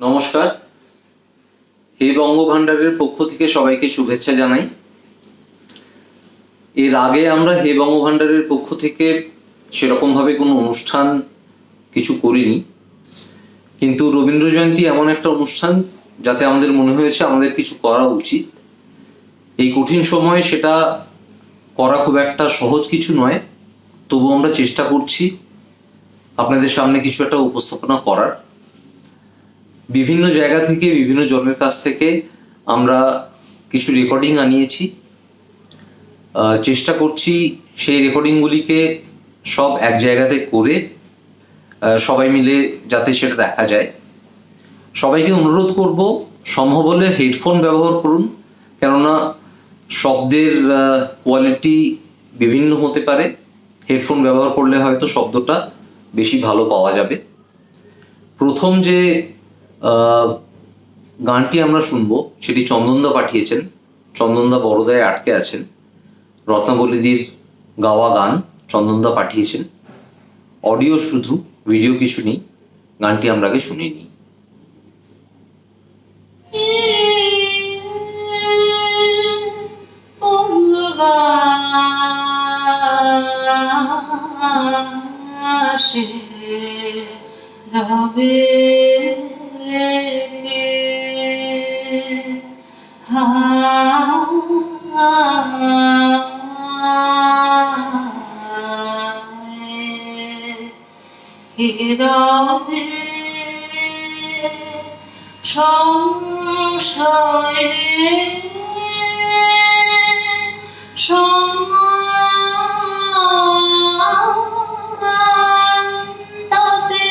নমস্কার। হে বঙ্গভাণ্ডারের পক্ষ থেকে সবাইকে শুভেচ্ছা জানাই। এর আগে আমরা হে বঙ্গভাণ্ডারের পক্ষ থেকে সেরকমভাবে কোনো অনুষ্ঠান কিছু করিনি, কিন্তু রবীন্দ্র জয়ন্তী এমন একটা অনুষ্ঠান যাতে আমাদের মনে হয়েছে আমাদের কিছু করা উচিত। এই কঠিন সময়ে সেটা করা খুব একটা সহজ কিছু নয়, তবু আমরা চেষ্টা করছি আপনাদের সামনে কিছু একটা উপস্থাপনা করার। বিভিন্ন জায়গা থেকে বিভিন্ন জনের কাছ থেকে আমরা কিছু রেকর্ডিং আনিয়েছি। চেষ্টা করছি সেই রেকর্ডিংগুলিকে সব এক জায়গাতে করে সবাই মিলে যাতে সেটা দেখা যায়। সবাইকে অনুরোধ করব, সম্ভব হলে হেডফোন ব্যবহার করুন, কেননা শব্দের কোয়ালিটি বিভিন্ন হতে পারে। হেডফোন ব্যবহার করলে হয়তো শব্দটা বেশি ভালো পাওয়া যাবে। প্রথম যে গানটি আমরা শুনবো সেটি চন্দনদা পাঠিয়েছেন। চন্দনদা বড়দায় আটকে আছেন। রত্নাবলীদির গাওয়া গান চন্দনদা পাঠিয়েছেন। অডিও শুধু, ভিডিও কিছু নেই। গানটি আমরা আগে শুনে নিই। সংশয়ে সন্তাপে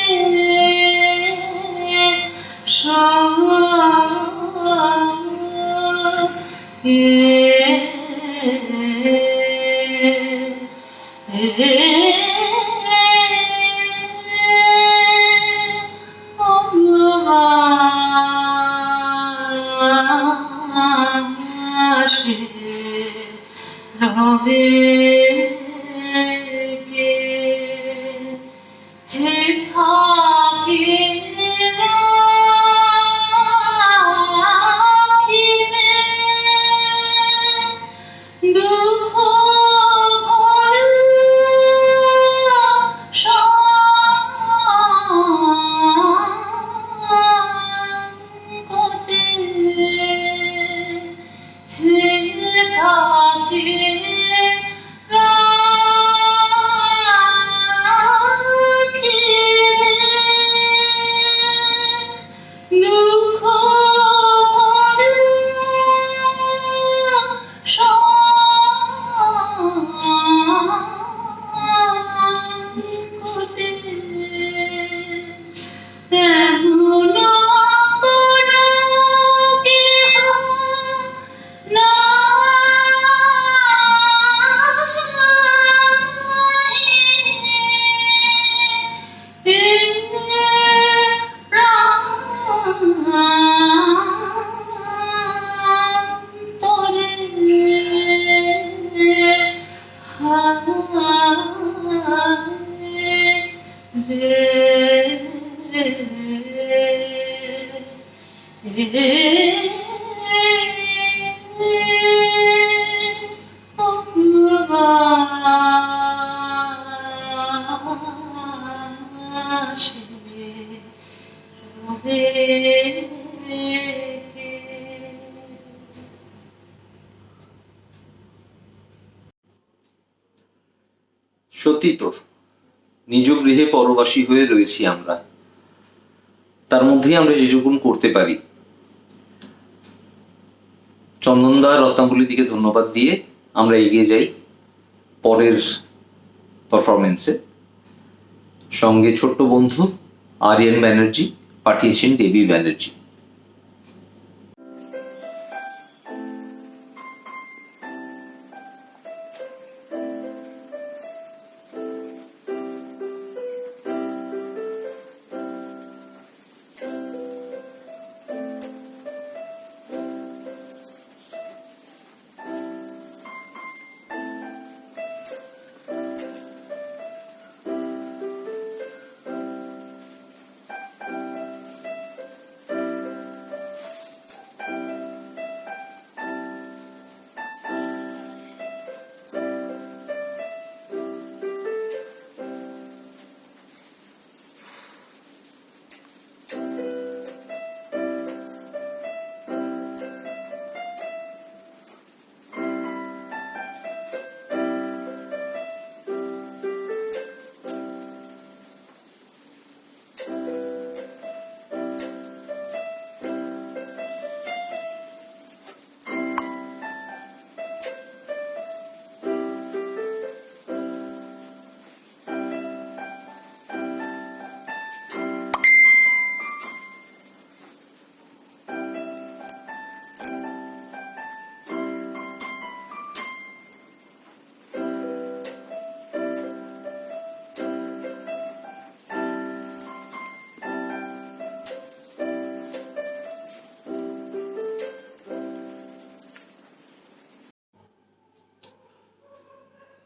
সত্যি তো, নিজ গৃহে পরবাসী হয়ে রয়েছি আমরা। তার মধ্যেই আমরা যেটুকুন করতে পারি। চন্দনদা, রত্নাবলীদিকে ধন্যবাদ দিয়ে আমরা এগিয়ে যাই পরের পারফরমেন্সে। সঙ্গে ছোট্ট বন্ধু আরিয়ান ব্যানার্জি পাঠিয়েছেন দেবী ব্যানার্জি।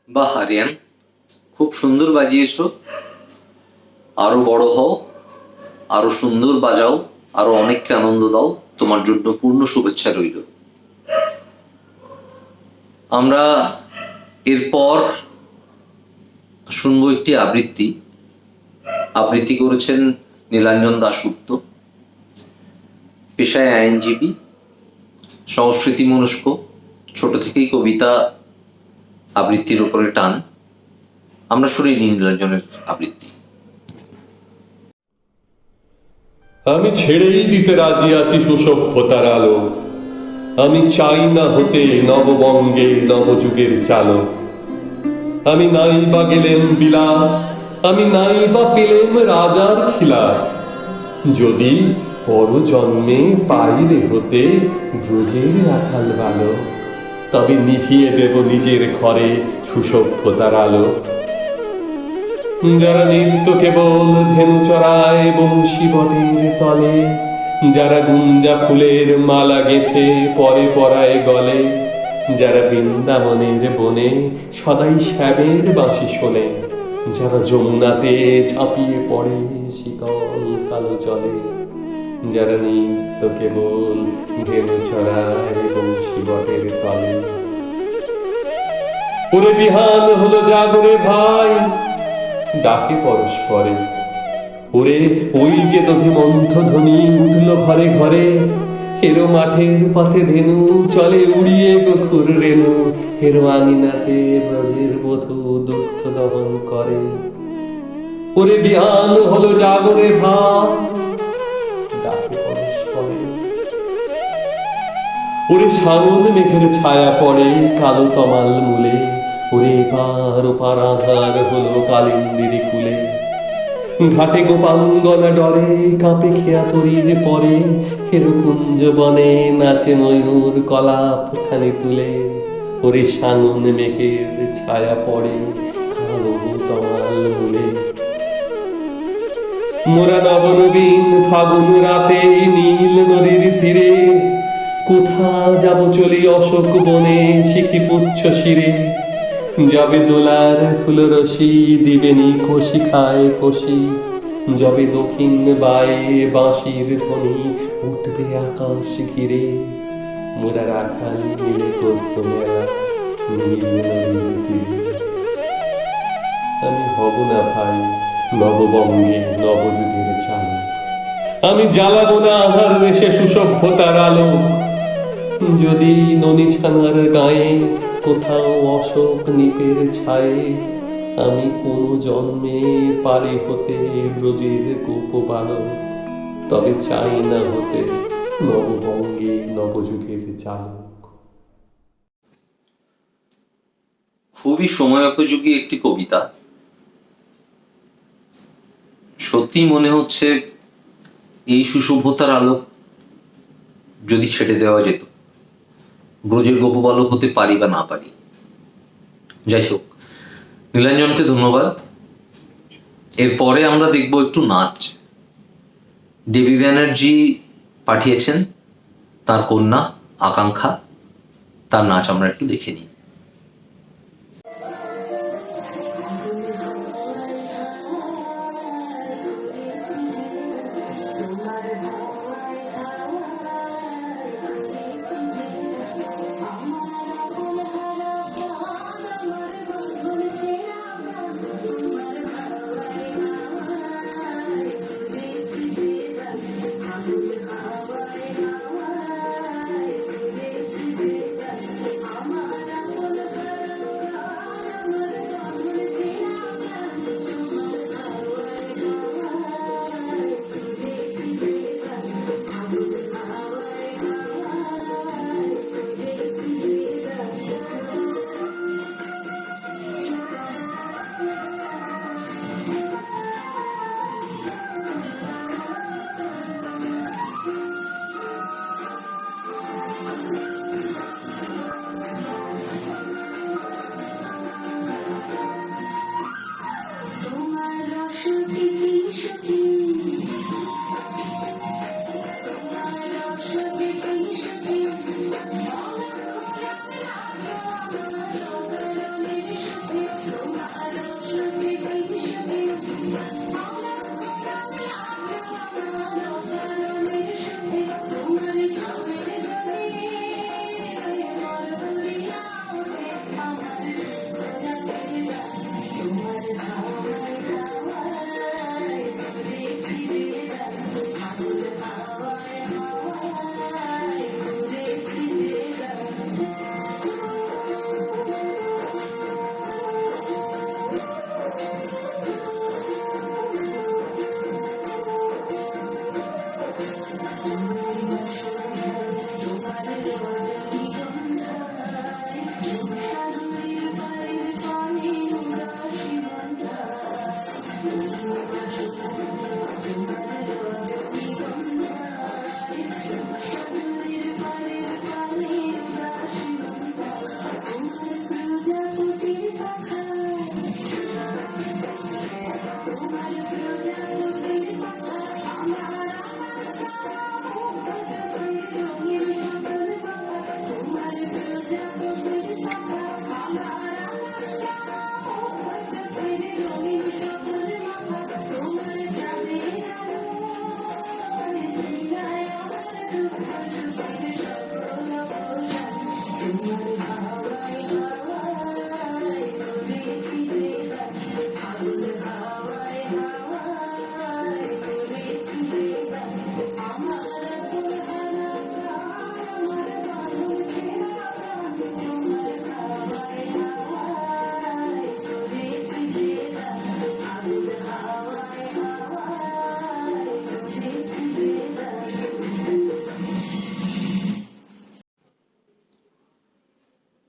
বাহ আরিয়ান, খুব সুন্দর বাজিয়েছো। আরো বড় হও, আরো সুন্দর বাজাও, আরো অনেককে আনন্দ দাও। তোমার জন্য পূর্ণ শুভেচ্ছা রইল। আমরা এরপর শুনবো একটি আবৃত্তি। আবৃত্তি করেছেন নীলাঞ্জন দাশগুপ্ত। পেশায় আইনজীবী, সংস্কৃতি মনস্ক, ছোট থেকেই কবিতা আবৃত্তির উপরে টান। আমরা শুনি নীলাঞ্জনের আবৃত্তি। আমি ছেড়েই দিতে রাজি আছি সুসভ্যতার আলো। আমি চাই না হতে নববঙ্গে নবযুগের চালক। আমি নাই বা গেলেম বিলাত, আমি নাই বা পেলেম রাজার খিলাফ। যদি পর জন্মে পাইরে হতে ব্রজের রাখাল বালক, তবে নিভিয়ে দেব নিজের ঘরে সুসভ্যতার আলো। যারা নিত্য কেবল ধেনু চড়ায় বংশী বটের তলে, যারা গুঞ্জা ফুলের মালা গেথে পরে পরায় গলে, যারা বৃন্দাবনের বনে সদাই শ্যামের বাঁশি শোনে, যারা যমুনাতে ঝাঁপিয়ে পড়ে শীতল কালো জলে, যারা নিত্য কেবল ধেনু চড়ায় বংশী বটের তলে। ওরে বিহান হলো জাগরে ভাই, ডাকে পরস্পরে। ওরে ওই যে দধি মন্থ ধ্বনি উঠল ঘরে ঘরে, হেরো মাঠের পথে ধেনু চলে উড়িয়ে গখুর রেণু, হেরো আঙিনাতে ব্রজের বধূ দুগ্ধ দহন করে। ওরে বিহান হলো জাগরে ভাই, ডাকে পরস্পরে। ওরে শ্রাবণ মেঘের ছায়া পড়ে কালো তমাল মূলে, ওরে পার ওপার আধার হলো কালিন্দিরি কুলে। ঘাটে গোপাঙ্গনা ডরে কাঁপে খেয়া তরির পরে, হেরো কুঞ্জ বনে নাচে ময়ূর কলাপ খানি তুলে। ওরে সাঙন মেঘের ছায়া পড়ে কালো তমাল মূলে। মোরা নবনবীন ফাগুন রাতে নীল নদীর তীরে, কোথা যাব চলি অশোক বনে শিখি পুচ্ছ শিরে। যাবে দোলার ফুলরসি দিবেনি কষি খায় কষি, যাবে দক্ষিণ বায়ে বাঁশির ধ্বনি উঠবে আকাশ ঘিরে। মোরা রাখাল মিলে করত মেলা নীল নদীর তীরে। আমি হব না ভাই নববঙ্গে নবযুগের চালক, আমি জ্বালাবো না আহার রেশে সুসভ্যতার আলো। যদি ননি ছানার গায়ে কোথাও অশোক নিপের ছায়ে, আমি কোন জন্মে পারি হতে ব্রজের গোপ বালক, তবে চাই না হতে নববঙ্গে নবযুগের চালক। খুবই সময়োপযোগী একটি কবিতা। সত্যি মনে হচ্ছে এই সুসভ্যতার আলো যদি ছেড়ে দেওয়া যেত, ব্রজের গোপবালক হতে পারি বা না পারি। যাই হোক, নীলাঞ্জনকে ধন্যবাদ। এরপরে আমরা দেখব একটু নাচ। দেবী ব্যানার্জি পাঠিয়েছেন তার কন্যা আকাঙ্ক্ষা, তার নাচ আমরা একটু দেখে নিই।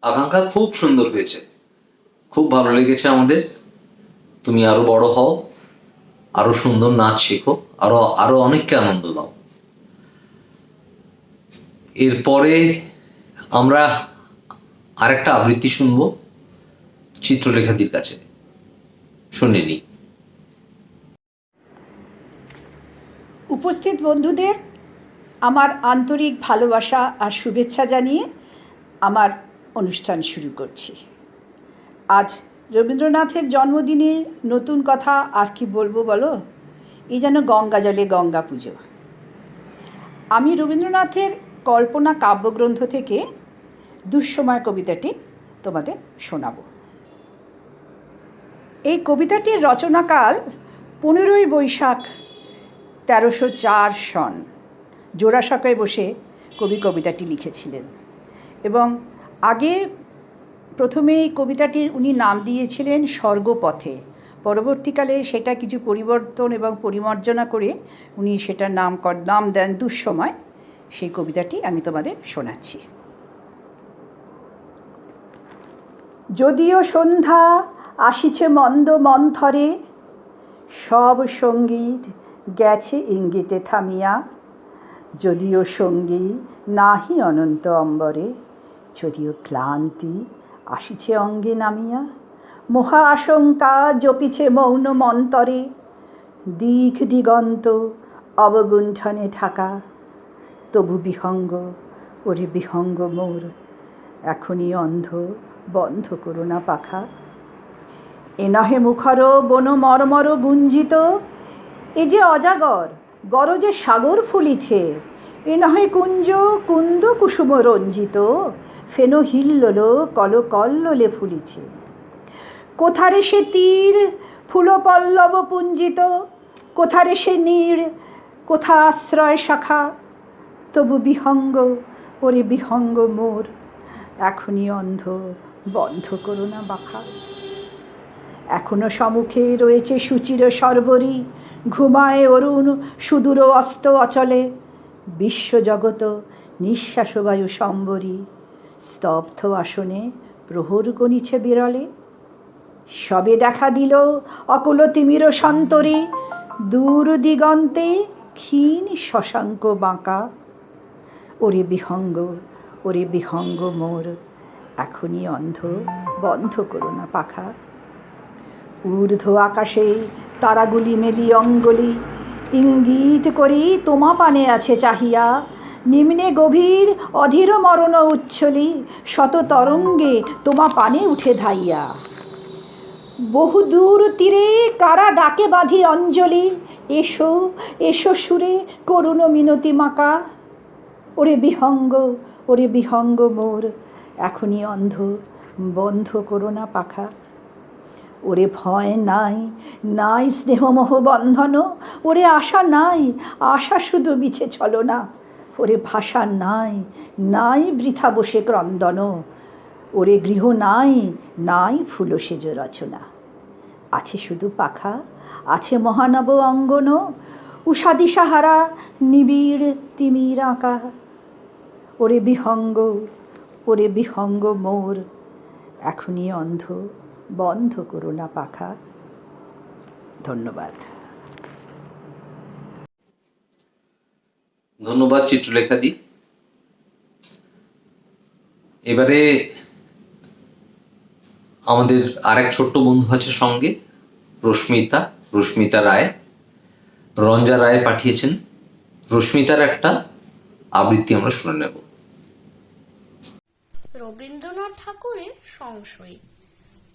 আকাঙ্ক্ষা খুব সুন্দর হয়েছে, খুব ভালো লেগেছে আমাদের। তুমি আরো বড় হও, আরো সুন্দর নাচ শেখো, আরো আরো অনেককে আনন্দ দাও। এরপরে আমরা আরেকটা আবৃত্তি শুনবো চিত্রলেখাদির কাছে, শুনে নিই। উপস্থিত বন্ধুদের আমার আন্তরিক ভালোবাসা আর শুভেচ্ছা জানিয়ে আমার অনুষ্ঠান শুরু করছি। আজ রবীন্দ্রনাথের জন্মদিনে নতুন কথা আর কি বলবো বলো, এই যেন গঙ্গা জলে গঙ্গা পুজো। আমি রবীন্দ্রনাথের কল্পনা কাব্যগ্রন্থ থেকে দুঃসময় কবিতাটি তোমাদের শোনাবো। এই কবিতাটির রচনাকাল 15ই বৈশাখ 1304 সন। জোড়াসাঁকোয় বসে কবি কবিতাটি লিখেছিলেন এবং আগে প্রথমে এই কবিতাটির উনি নাম দিয়েছিলেন স্বর্গপথে। পরবর্তীকালে সেটা কিছু পরিবর্তন এবং পরিমার্জনা করে উনি সেটার নাম দেন দুঃসময়। সেই কবিতাটি আমি তোমাদের শোনাচ্ছি। যদিও সন্ধ্যা আসিছে মন্দ মন্থরে, সব সঙ্গীত গেছে ইঙ্গিতে থামিয়া। যদিও সঙ্গী নাহি অনন্ত অম্বরে, যদিও ক্লান্তি আসিছে অঙ্গে নামিয়া। মহা আশঙ্কা জপিছে মৌন মন্তরে, দিক দিগন্ত অবগুণ্ঠনে ঢাকা। তবু বিহঙ্গ, ওরে বিহঙ্গ মোর, এখনই অন্ধ বন্ধ করো না পাখা। এ নহে মুখর বন মর্মর গুঞ্জিত, এ যে অজাগর গরজে সাগর ফুলিছে। এ নহে কুঞ্জ কুন্দ কুসুম রঞ্জিত, ফেনো হিল্লোল কল কল্লোলে ফুলিছে। কোথারে সে তীর ফুল পল্লব পুঞ্জিত, কোথারে সে নীড় কোথা আশ্রয় শাখা। তবু বিহঙ্গ, ওরে বিহঙ্গ মোর, এখনই অন্ধ বন্ধ করো না বাখা। এখনো সম্মুখে রয়েছে সুচির সর্বরী, ঘুমায় অরুণ সুদূর অস্ত অচলে। বিশ্বজগত নিঃশ্বাস বায়ু সম্বরী, স্তব্ধ আসনে প্রহর গণিছে বিরলে। সবে দেখা দিল অকুল তিমির সন্তরী, দূর দিগন্তে ক্ষীণ শশাঙ্ক বাঁকা। ওরে বিহঙ্গ, ওরে বিহঙ্গ মোর, এখনই অন্ধ বন্ধ করো না পাখা। ঊর্ধ্ব আকাশে তারাগুলি মেলি অঙ্গলি, ইঙ্গিত করি তোমা পানে আছে চাহিয়া। নিম্নে গভীর অধীর মরণ উচ্ছলি, শত তরঙ্গে তোমা পানে উঠে ধাইয়া। বহু দূর তীরে কারা ডাকে বাঁধি অঞ্জলি, এসো এসো সুরে করুণ মিনতি মাকা। ওরে বিহঙ্গ, ওরে বিহঙ্গ মোর, এখনই অন্ধ বন্ধ করো না পাখা। ওরে ভয় নাই, নাই স্নেহমোহ বন্ধন, ওরে আশা নাই, আশা শুধু মিছে ছলনা। ওরে ভাষা নাই, নাই বৃথা বসে ক্রন্দন, ওরে গৃহ নাই, নাই ফুল সেজ রচনা। আছে শুধু পাখা, আছে মহানব অঙ্গন, উষাদি সাহারা নিবিড় তিমির আঁকা। ওরে বিহঙ্গ, ওরে বিহঙ্গ মোর, এখনই অন্ধ বন্ধ করো না পাখা। ধন্যবাদ। ধন্যবাদ চিত্রলেখাদি। এবারে আমাদের আরেক ছোট্ট বন্ধু আছে সঙ্গে, রশ্মিতা রায়। রঞ্জা রায় পাঠিয়েছেন রশ্মিতার একটা আবৃত্তি, আমরা শুনে নেব। রবীন্দ্রনাথ ঠাকুরের সংশয়।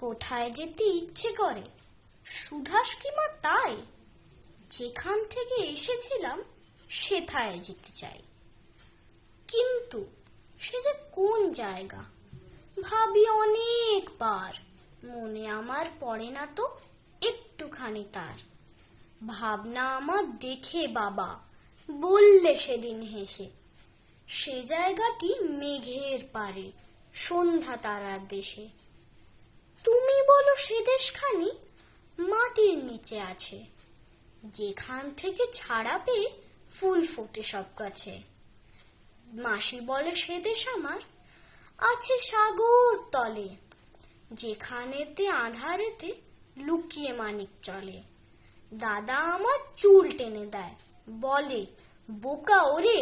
কোথায় যেতে ইচ্ছে করে, সুধাস কিমা তাই। যেখান থেকে এসেছিলাম সেথায় যেতে চাই, কিন্তু সে যে কোন জায়গা ভাবি অনেকবার। মনে আমার পড়ে না তো একটুখানি তার। ভাবনা আমার দেখে বাবা বললে সেদিন হেসে, সে জায়গাটি মেঘের পারে সন্ধ্যা তারার দেশে। তুমি বলো সে দেশখানি মাটির নিচে আছে, যেখান থেকে ছাড়া পেয়ে ফুল ফোটে সব গাছে। মাসি বলে সে দেশ আমার আছে সাগর তলে, যেখানেতে আধারেতে লুকিয়ে মানিক চলে। দাদা আমার চুল টেনে দেয়, বলে বোকা ওরে,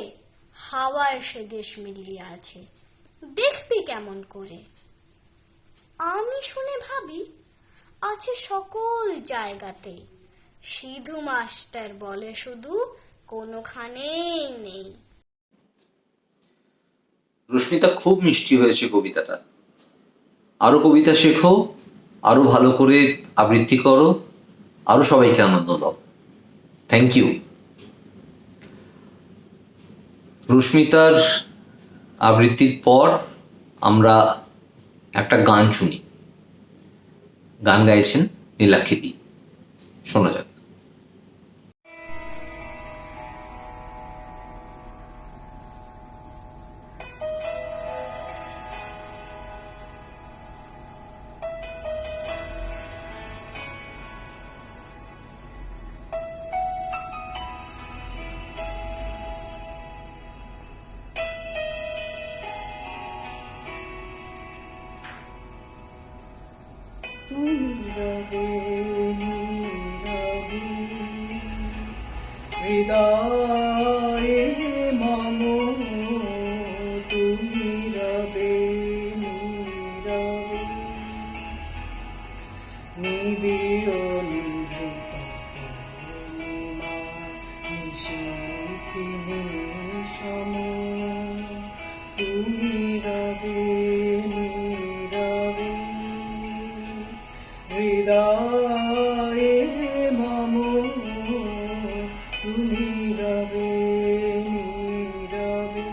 হাওয়া এসে দেশ মিলিয়ে আছে, দেখবি কেমন করে। আমি শুনে ভাবি আছে সকল জায়গাতে, সিধু মাস্টার বলে শুধু কোনোখানেই নেই। রশ্মিতা, খুব মিষ্টি হয়েছে কবিতাটা। আরো কবিতা শেখো, আরো ভালো করে আবৃত্তি করো, আরো সবাইকে আনন্দ দাও। Thank you. রশ্মিতার আবৃত্তির পর আমরা একটা গান শুনি। গান গাইছেন নীলাক্ষী। শোনা যাক। হৃদয়ে মম তুমি রবে নীরবে, নিবিড় নিভৃত পূর্ণিমা নিশীথি নিশম, তুমি রবে নীরবে। হৃদয়ে মম তুমি রবে নীরবে।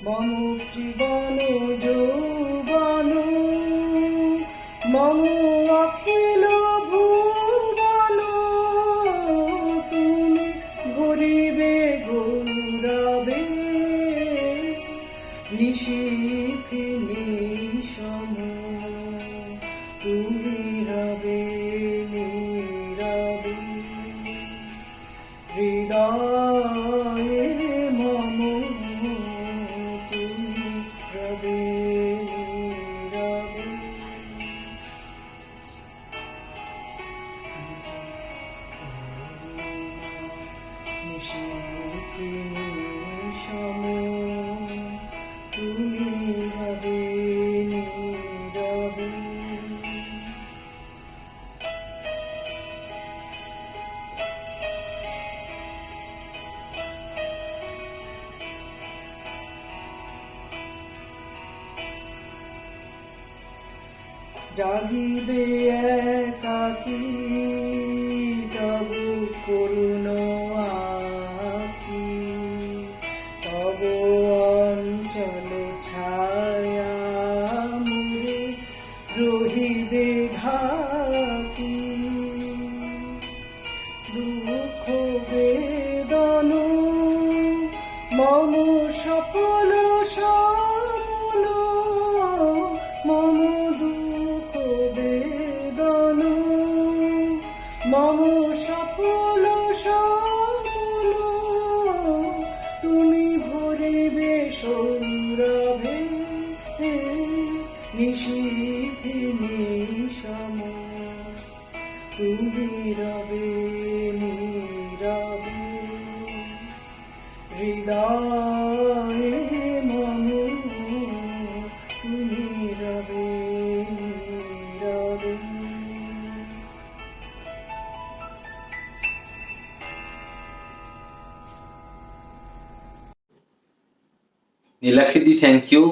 মম জীবন যৌবন, মম অখিল ভুবন, তুমি ভরিবে গৌরবে, নিশীথি নিশম, তুমি রবে নীরবে। হৃদয়ে মম তুমি রবে নীরবে। নিশীথি নিশম, তুমি রবে নীরবে। জাগিবে একাকী তবু করুণ আখি, তব অঞ্চল ছায়া মুরে রহিবে ঢাকি। দুঃখ বেদন মম সফল সফল, মম দুঃখ বেদন মম সফল সফল, তুমি ভরিবে সৌরভে, নিশীথি নিশম, তুমি রবে নীরবে। হৃদয়ে মম তুমি রবে নীরবে। Nilakshi, thank you.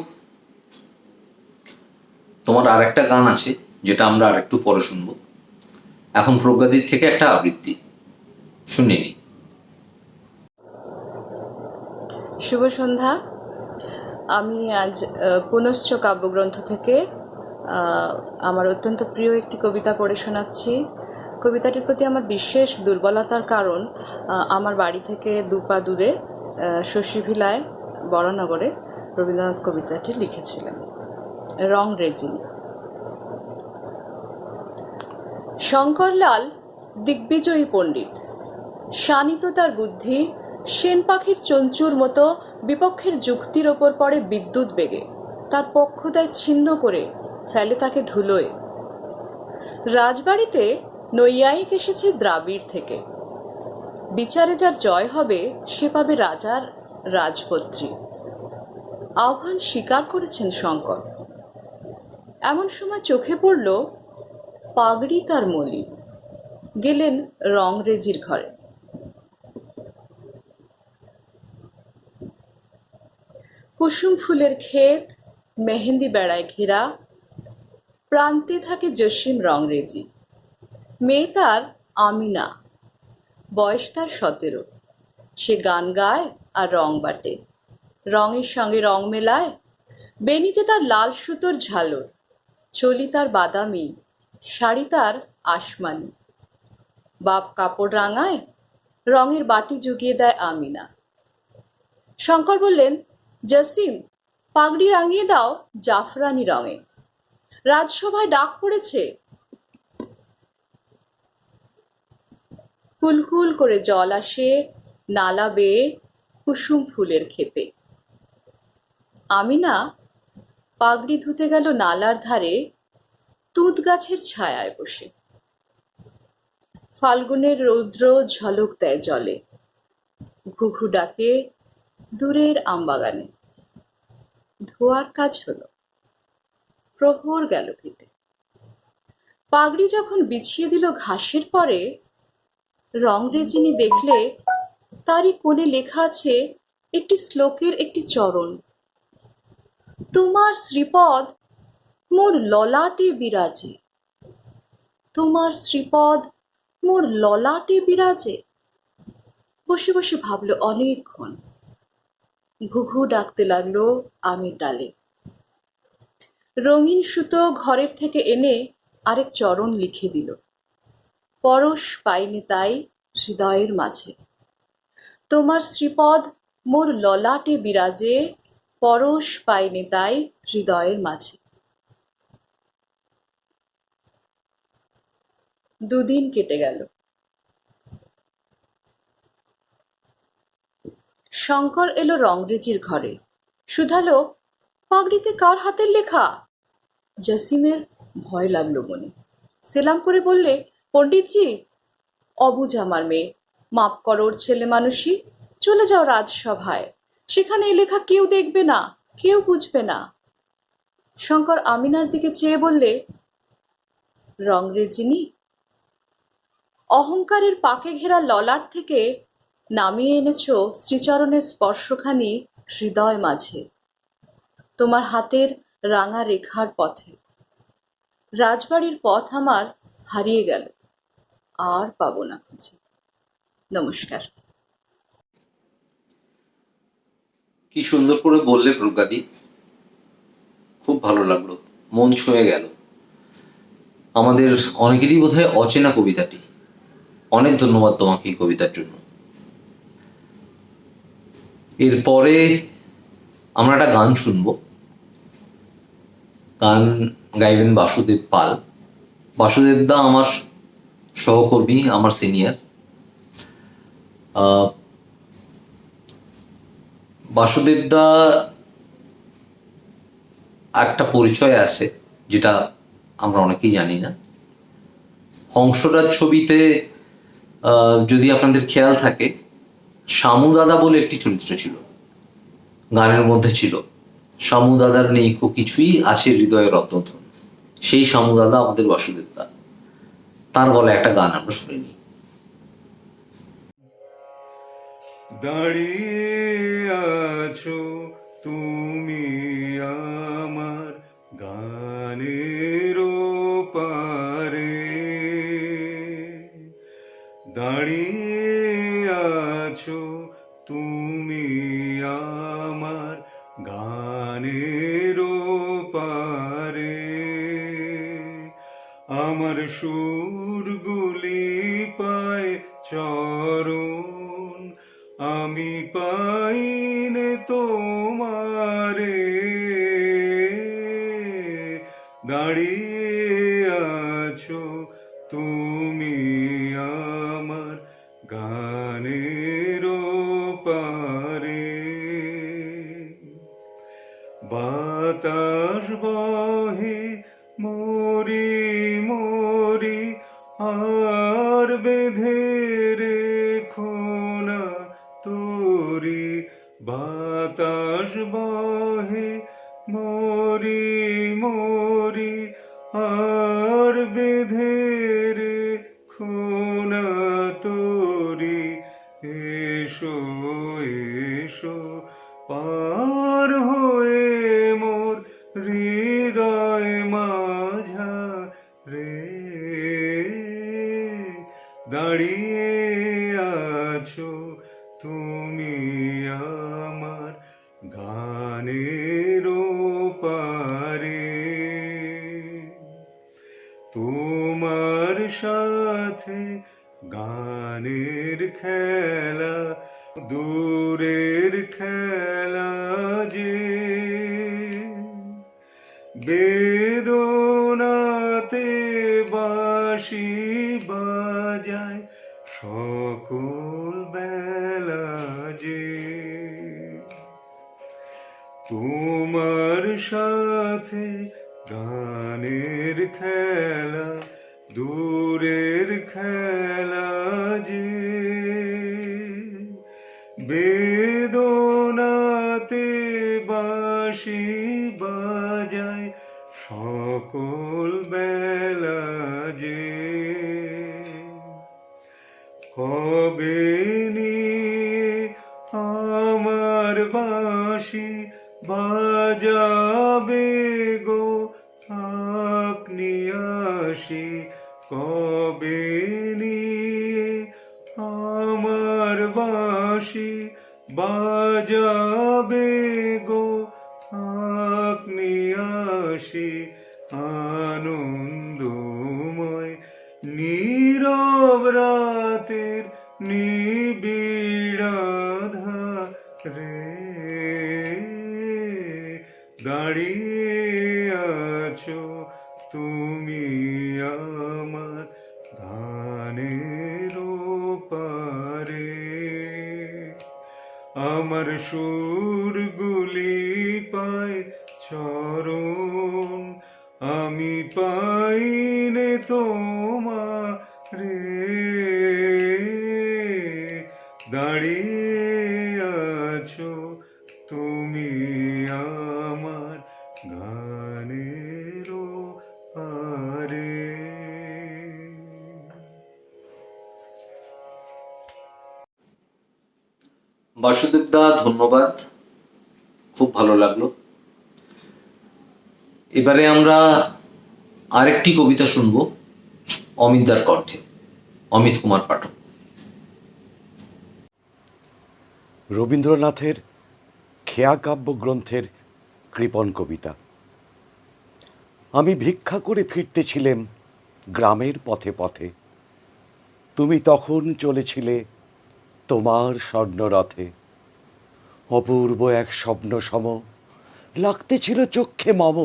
তোমার আর একটা গান আছে যেটা আমরা আর একটু পরে শুনবো। এখন প্রজ্ঞাদির থেকে একটা আবৃত্তি শুনে নিই। শুভ সন্ধ্যা। আমি আজ পুনশ্চ কাব্যগ্রন্থ থেকে আমার অত্যন্ত প্রিয় একটি কবিতা পড়ে শোনাচ্ছি। কবিতাটির প্রতি আমার বিশেষ দুর্বলতার কারণ আমার বাড়ি থেকে দুপা দূরে শশীভিলায় বরানগরে রবীন্দ্রনাথ কবিতাটি লিখেছিলেন। রং রেজিনি। শঙ্করলাল দিগ্বিজয়ী পণ্ডিত। শানিত তার বুদ্ধি, সেন পাখির চঞ্চুর মতো বিপক্ষের যুক্তির ওপর পড়ে বিদ্যুৎ বেগে, তার পক্ষ দেয় ছিন্ন করে, ফেলে তাকে ধুলোয়। রাজবাড়িতে নৈয়ায়িক এসেছে দ্রাবিড় থেকে। বিচারে যার জয় হবে সে পাবে রাজার রাজপত্রী। আহ্বান স্বীকার করেছেন শঙ্কর। এমন সময় চোখে পড়ল পাগড়ি তার মলি। গেলেন রংরেজির ঘরে। কুসুম ফুলের ক্ষেত, মেহেন্দি বেড়ায় ঘেরা, প্রান্তে থাকে জসিম রংরেজি। মেয়ে তার আমিনা, বয়স তার 17। সে গান গায় আর রং বাটে, রঙের সঙ্গে রং মেলায়। বেনিতে তার লাল সুতোর ঝালর, চলি তার বাদামি, শাড়ি তার আসমানি। বাপ কাপড় রাঙায়, রঙের বাটি জুগিয়ে দেয় আমিনা। শঙ্কর বললেন, জসিম, পাগড়ি রাঙিয়ে দাও জাফরানি রঙে, রাজসভায় ডাক পড়েছে। কুলকুল করে জল আসে নালা বেয়ে কুসুম ফুলের ক্ষেতে। আমিনা পাগড়ি ধুতে গেল নালার ধারে, তুঁত গাছের ছায়ায় বসে। ফাল্গুনের রৌদ্র ঝলক দেয় জলে, ঘুঘু ডাকে দূরের আমবাগানে। ধোয়ার কাজ হলো, প্রহর গেল কেটে। পাগড়ি যখন বিছিয়ে দিল ঘাসের পরে, রংরেজিনি দেখলে তারই কোণে লেখা আছে একটি শ্লোকের একটি চরণ। তোমার শ্রীপদ মোর ললাটে বিরাজে, তোমার শ্রীপদ মোর ললাটে বিরাজে। বসে বসে ভাবলো অনেকক্ষণ। ঘুঘু ডাকতে লাগলো আমের ডালে। রঙিন সুতো ঘরের থেকে এনে আরেক চরণ লিখে দিল, পরশ পাইনি তাই হৃদয়ের মাঝে। তোমার শ্রীপদ মোর ললাটে বিরাজে, পরশ পাইনি তাই হৃদয়ের মাঝে। 2 দিন কেটে গেল। শঙ্কর এলো রংরেজির ঘরে। শুধালো, পাগড়িতে কার হাতের লেখা? জসিমের ভয় লাগলো মনে। সেলাম করে বললে, পণ্ডিতজি, অবুঝ আমার মেয়ে, মাপ করো ওর ছেলে মানুষই। চলে যাও রাজসভায়, সেখানে এ লেখা কেউ দেখবে না, কেউ বুঝবে না। শঙ্কর আমিনার দিকে চেয়ে বললে, রংরেজিনি, অহংকারের পাকে ঘেরা ললাট থেকে নামিয়ে এনেছ শ্রীচরণের স্পর্শখানি হৃদয় মাঝে, তোমার হাতের রাঙা রেখার পথে। রাজবাড়ির পথ আমার হারিয়ে গেল, আর পাবো না খুঁজে। নমস্কার। কি সুন্দর করে বললে প্রজ্ঞাদি, খুব ভালো লাগলো, মন ছুঁয়ে গেল। আমাদের অনেকেরই বোধহয় অচেনা কবিতাটি। অনেক ধন্যবাদ তোমাকে এই কবিতার জন্য। এরপরে আমরা একটা গান শুনবো। গান গাইবেন বাসুদেব পাল। বাসুদেব দা আমার সহকর্মী, আমার সিনিয়র। বাসুদেব দা একটা পরিচয় আছে যেটা আমরা অনেকেই জানি না। হংসরাজ ছবিতে যদি আপনাদের খেয়াল থাকে, শামু দাদা বলে একটি চরিত্র ছিল, গানের মধ্যে ছিল, শামু দাদার নেই কো কিছুই, আছে হৃদয়ে রত্নধন। সেই শামু দাদা আমাদের বাসুদেব দা। তার গলায় একটা গান আমরা শুনে নিই। দাঁড়িয়ে আছো তুমি আমার গানের পারে, দাঁড়িয়ে আছো তুমি আমার গানের পারে। আমার সুরগুলি পায় চরণ, আমি পাইনে তোমারে। দাঁড়িয়ে আছো তুমি আমার গানের পারে, বাতাস বহে মরি মরি আর বেঁধে রেখো না তোরি, বাতাস বহে মরি মরি আর বেঁধে রেখো না তোরি, এসো এসো পার হয়ে মোর হৃদয় মাঝারে, দাঁড়িয়ে আছো তুমি আমার গানের পারে, তোমার সাথে গানের খেলা দূরের খেলা যে, বেদনাতে বাঁশি বাজায় সকল বেলা যে, তোমার সাথে গানের খেলা দূরের খেলা যে, বেদনাতে বাঁশি বাজায় সকল বেলা যে, কবে নিয়ে আমার বাঁশি বাজাবে গো আপনি আসি, কবে নিয়ে আমার বাঁশি বাজাবে গো আপনি আসি, আনন্দময় নীরব রাতের নিবিড় ধারে, দাঁড়িয়ে আছো তুমি আমার গানের পারে, আমার সুরগুলি পায় চরণ, আমি পাইনে তোমারে, দাঁড়িয়ে আছো তুমি আমার গানের পারে। বাসুদেব দা, ধন্যবাদ, খুব ভালো লাগলো। এবারে আমরা আরেকটি কবিতা শুনবো অমিতদার কণ্ঠে, অমিত কুমার পাঠক। রবীন্দ্রনাথের খেয়া কাব্য গ্রন্থের কৃপণ কবিতা। আমি ভিক্ষা করে ফিরতেছিলাম গ্রামের পথে পথে, তুমি তখন চলেছিলে তোমার স্বর্ণরথে, অপূর্ব এক স্বপ্ন সম লাগতেছিল চক্ষে মম,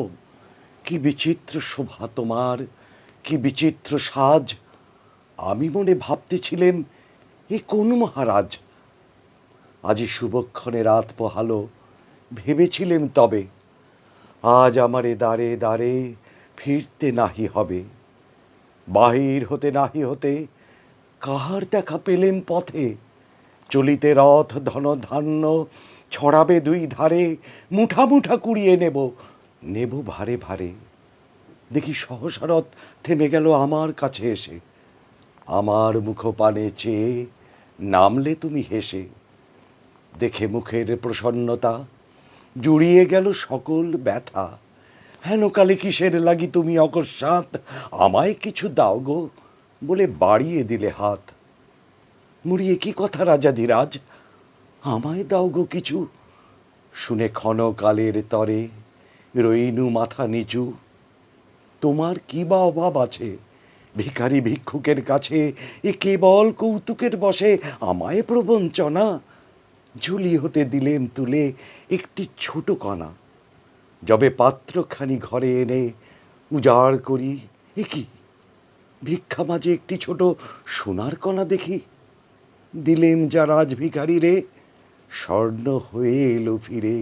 কি বিচিত্র শোভা তোমার, কি বিচিত্র সাজ, আমি মনে ভাবতেছিলাম এ কোন মহারাজ। আজি শুভক্ষণে রাত পোহালো, ভেবেছিলেম তবে আজ আমারে দাঁড়ে দাঁড়ে ফিরতে নাহি হবে, বাহির হতে নাহি হতে কাহার দেখা পেলেম পথে, চলিতে রথ ধন ধান্য ছড়াবে দুই ধারে, মুঠা মুঠা কুড়িয়ে নেব নেব ভারে ভারে। দেখি সহসা রথ থেমে গেল আমার কাছে এসে, আমার মুখপানে চেয়ে নামলে তুমি হেসে, দেখে মুখের প্রসন্নতা জুড়িয়ে গেল সকল ব্যথা, হেন কালে কিসের লাগি তুমি অকস্মাৎ আমায় কিছু দাও গো বলে বাড়িয়ে দিলে হাত। মুড়িয়ে কি কথা রাজাধিরাজ, আমায় দাও গো কিছু, শুনে ক্ষণকালের তরে রইনু মাথা নিচু। তোমার কি বা অভাব আছে ভিখারি ভিক্ষুকের কাছে, এ কেবল কৌতুকের বসে আমায় প্রবঞ্চনা। ঝুলি হতে দিলেম তুলে একটি ছোট কণা, যবে পাত্রখানি ঘরে এনে উজাড় করি, এ কি ভিক্ষা মাঝে একটি ছোট সোনার কণা দেখি, দিলেম যা রাজভিখারি রে, স্বর্ণ হয়ে এলো ফিরে,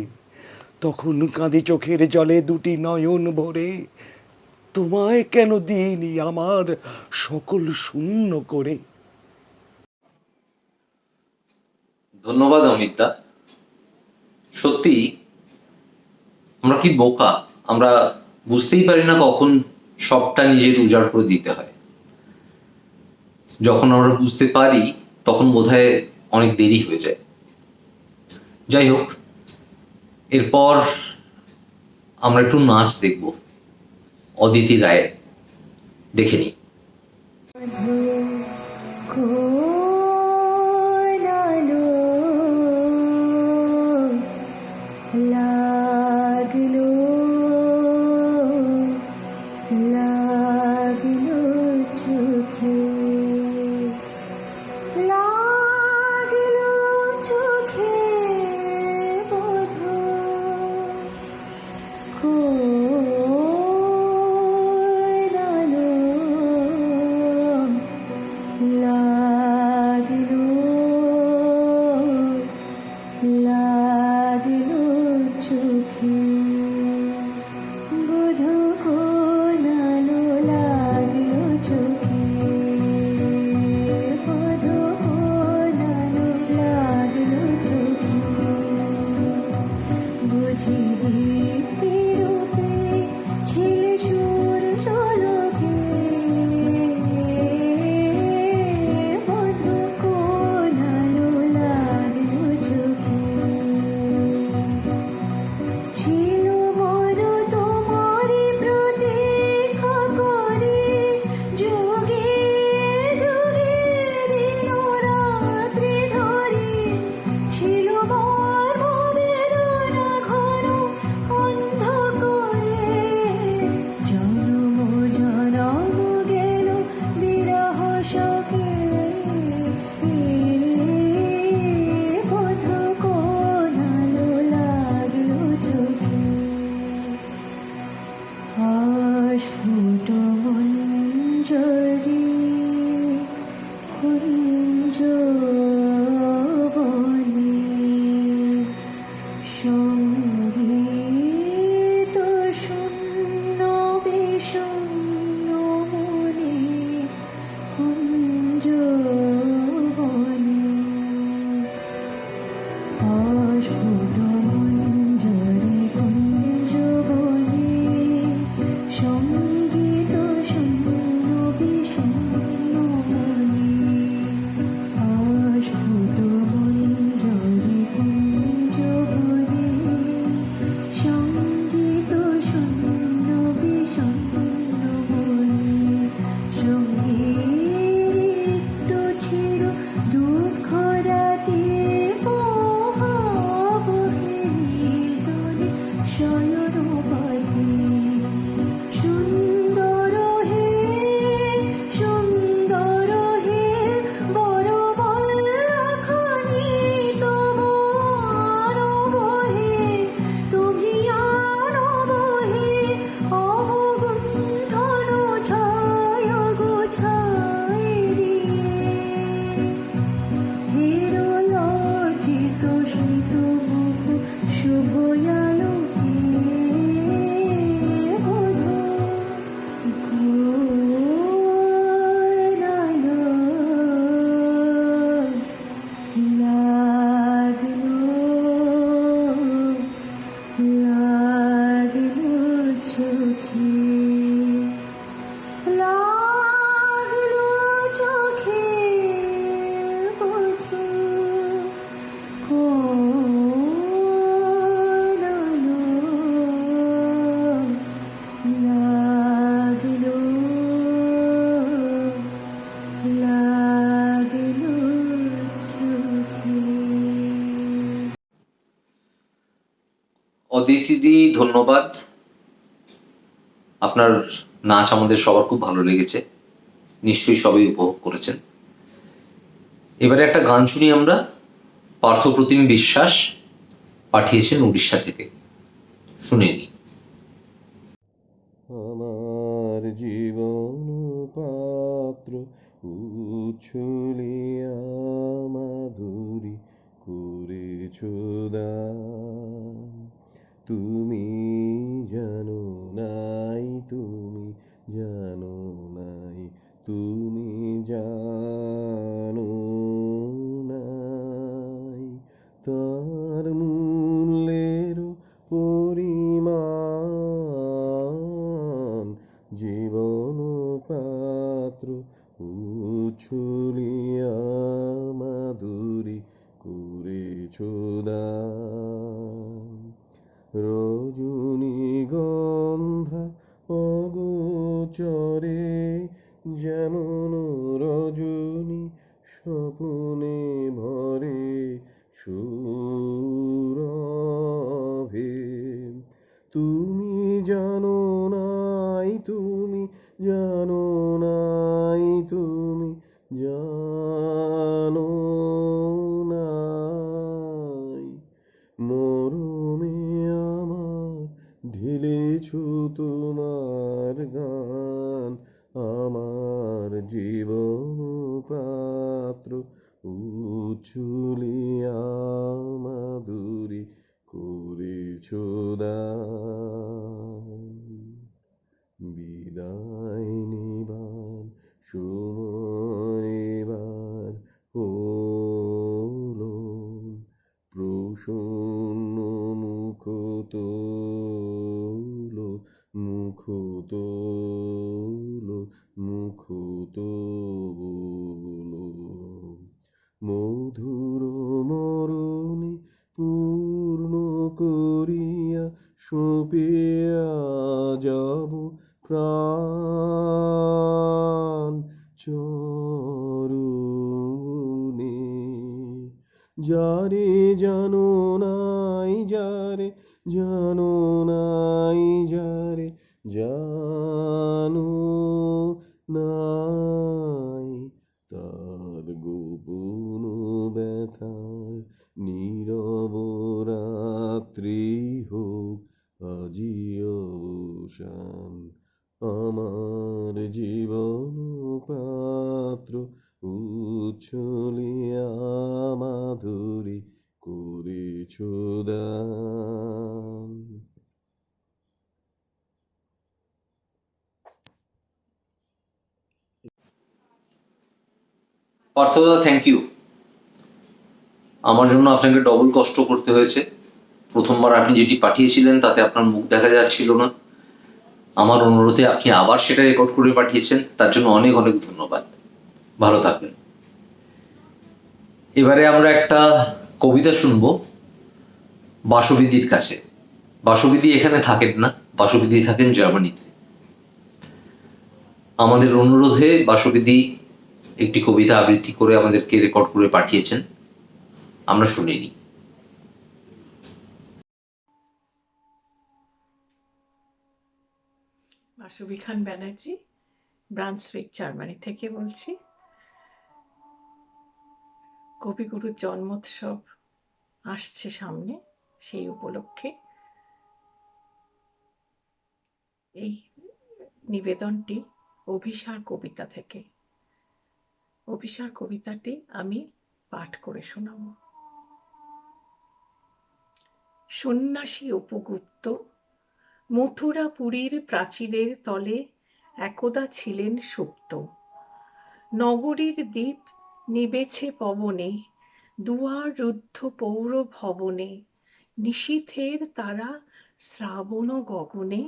তখন কাঁদে চোখের জলে দুটি নয়ন ভরে, তোমায় কেন দিইনি আমার সকল শূন্য করে। ধন্যবাদ অমিতদা। সত্যি আমরা কি বোকা, আমরা বুঝতেই পারি না কখন সবটা নিজের উজাড় করে দিতে হয়। যখন আমরা বুঝতে পারি তখন বোধহয় অনেক দেরি হয়ে যায়। যাই হোক, এরপর আমরা একটু নাচ দেখব অদিতি রায়ের, দেখে নিই। লাগলো লাগলো চোখে, লাগলো চোখে বোধ কোরালো, লাগলো লাগলো চোখে বোধ কোরালো, লাগলো চোখে বোধ কোরালো, লাগলো চোখে, বুঝি দীপ্তি রূপে ছিলে সুর চলকে, বোধ কোরালো, লাগলো চোখে, ছিল বড় তোমারি প্রতীক্ষা করে, যুগে যুগে দিন রাত্রি ধরে, ছিল মর্ম বেদনা ঘন অন্ধকারে, জনম জনম গেল বিরহ শোকে, বোধ কোরালো, লাগলো চোখে, অস্ফুট মঞ্জরি কুঞ্জ বনে, সঙ্গীত শূন্য বিষণ্ণ মনে, কুঞ্জ বনে, অস্ফুট মঞ্জরি কুঞ্জ বনে, সঙ্গীত শূন্য বিষণ্ণ মনে, অস্ফুট মঞ্জরি কুঞ্জ বনে, সঙ্গীত শূন্য বিষণ্ণ মনে, সঙ্গীত ছিল দুঃখ রাতে মহাবহে নির্জনে শয়ন পাতে, সুন্দর হে সুন্দর হে বড় বল্লখানি তবু আনবহে, তুমি আনবহে অবগুণ্ঠন ছয় গোছায় দিয়ে, হিরো লজ্জিত স্মিত মুখ শুভ আলোকে, বোধ কোরালো, লাগলো লাগলো চোখে, লাগলো চোখে বোধ কোরালো, লাগলো লাগলো চোখে। অদিতিদি ধন্যবাদ। আপনার নাচ আমাদের সবার খুব ভালো লেগেছে, নিশ্চয়ই সবাই উপভোগ করেছেন। এবারে একটা গান শুনি আমরা। পার্থপ্রতিম বিশ্বাস পাঠিয়েছেন উড়িষ্যা থেকে, শুনে নিই। আমার প্রাণ। তুমি জানো নাই, তুমি জানো নাই, তুমি জানো নাই তার মূল্যের পরিমাণ। জীবন পাত্র উছুলিয়া মাধুরী করেছ দান। রজনীগন্ধা অগোচরে যেমন রজনী স্বপ্নে ভরে সুরভে। তুমি জানো নাই, তুমি জানো নাই, তুমি জানো নাই মরমে আমার ঢেলেছ তোমার গান। আমার জীবন পাত্র উছুলিয়া মাধুরী করেছ দান। বিদায় নিবার সময় এবার হলো, প্রসন্ন মুখ তোলো, মুখ তোলো, মুখ তোলো। মধুর মরণে পূর্ণ করিয়া সঁপিয়া যাব প্রাণ চরণে। যারে জানো নাই, যারে জানো নাই, যারে জানো নাই তার গোপন ব্যথার নীরব রাত্রি হোক আজি অবসান। আমার জীবন পাত্র উছলিয়া মাধুরী করেছ দান। পার্থদা, থ্যাংক ইউ। আমার জন্য আপনাকে ডবল কষ্ট করতে হয়েছে। প্রথমবার আপনি যেটি পাঠিয়েছিলেন তাতে আপনার মুখ দেখা যাচ্ছিল না। আমার অনুরোধে আপনি আবার সেটা রেকর্ড করে পাঠিয়েছেন, তার জন্য অনেক অনেক ধন্যবাদ। ভালো থাকবেন। এবারে আমরা একটা কবিতা শুনবো বাসবিদির কাছে। বাসবিদি এখানে থাকেন না, বাসবিদি থাকেন জার্মানিতে। আমাদের অনুরোধে বাসবিদি একটি কবিতা আবৃত্তি করে আমাদেরকে রেকর্ড করে পাঠিয়েছেন, আমরা শুনিনি। বাসবী খান ব্যানার্জি, ব্রান্সউইক, জার্মানি থেকে বলছি। কবিগুরুর জন্মোৎসব আসছে সামনে, সেই উপলক্ষে এই নিবেদনটি অভিসার কবিতা থেকে। অভিসার কবিতাটি আমি পাঠ করে শোনাব। সন্ন্যাসী উপগুপ্ত মথুরাপুরীর প্রাচীরের তলে একদা ছিলেন সুপ্ত। নগরীর দ্বীপ নিবেছে পবনে, দুয়ার রুদ্ধ পৌর ভবনে। নিশীথের তারা শ্রাবণ গগনে,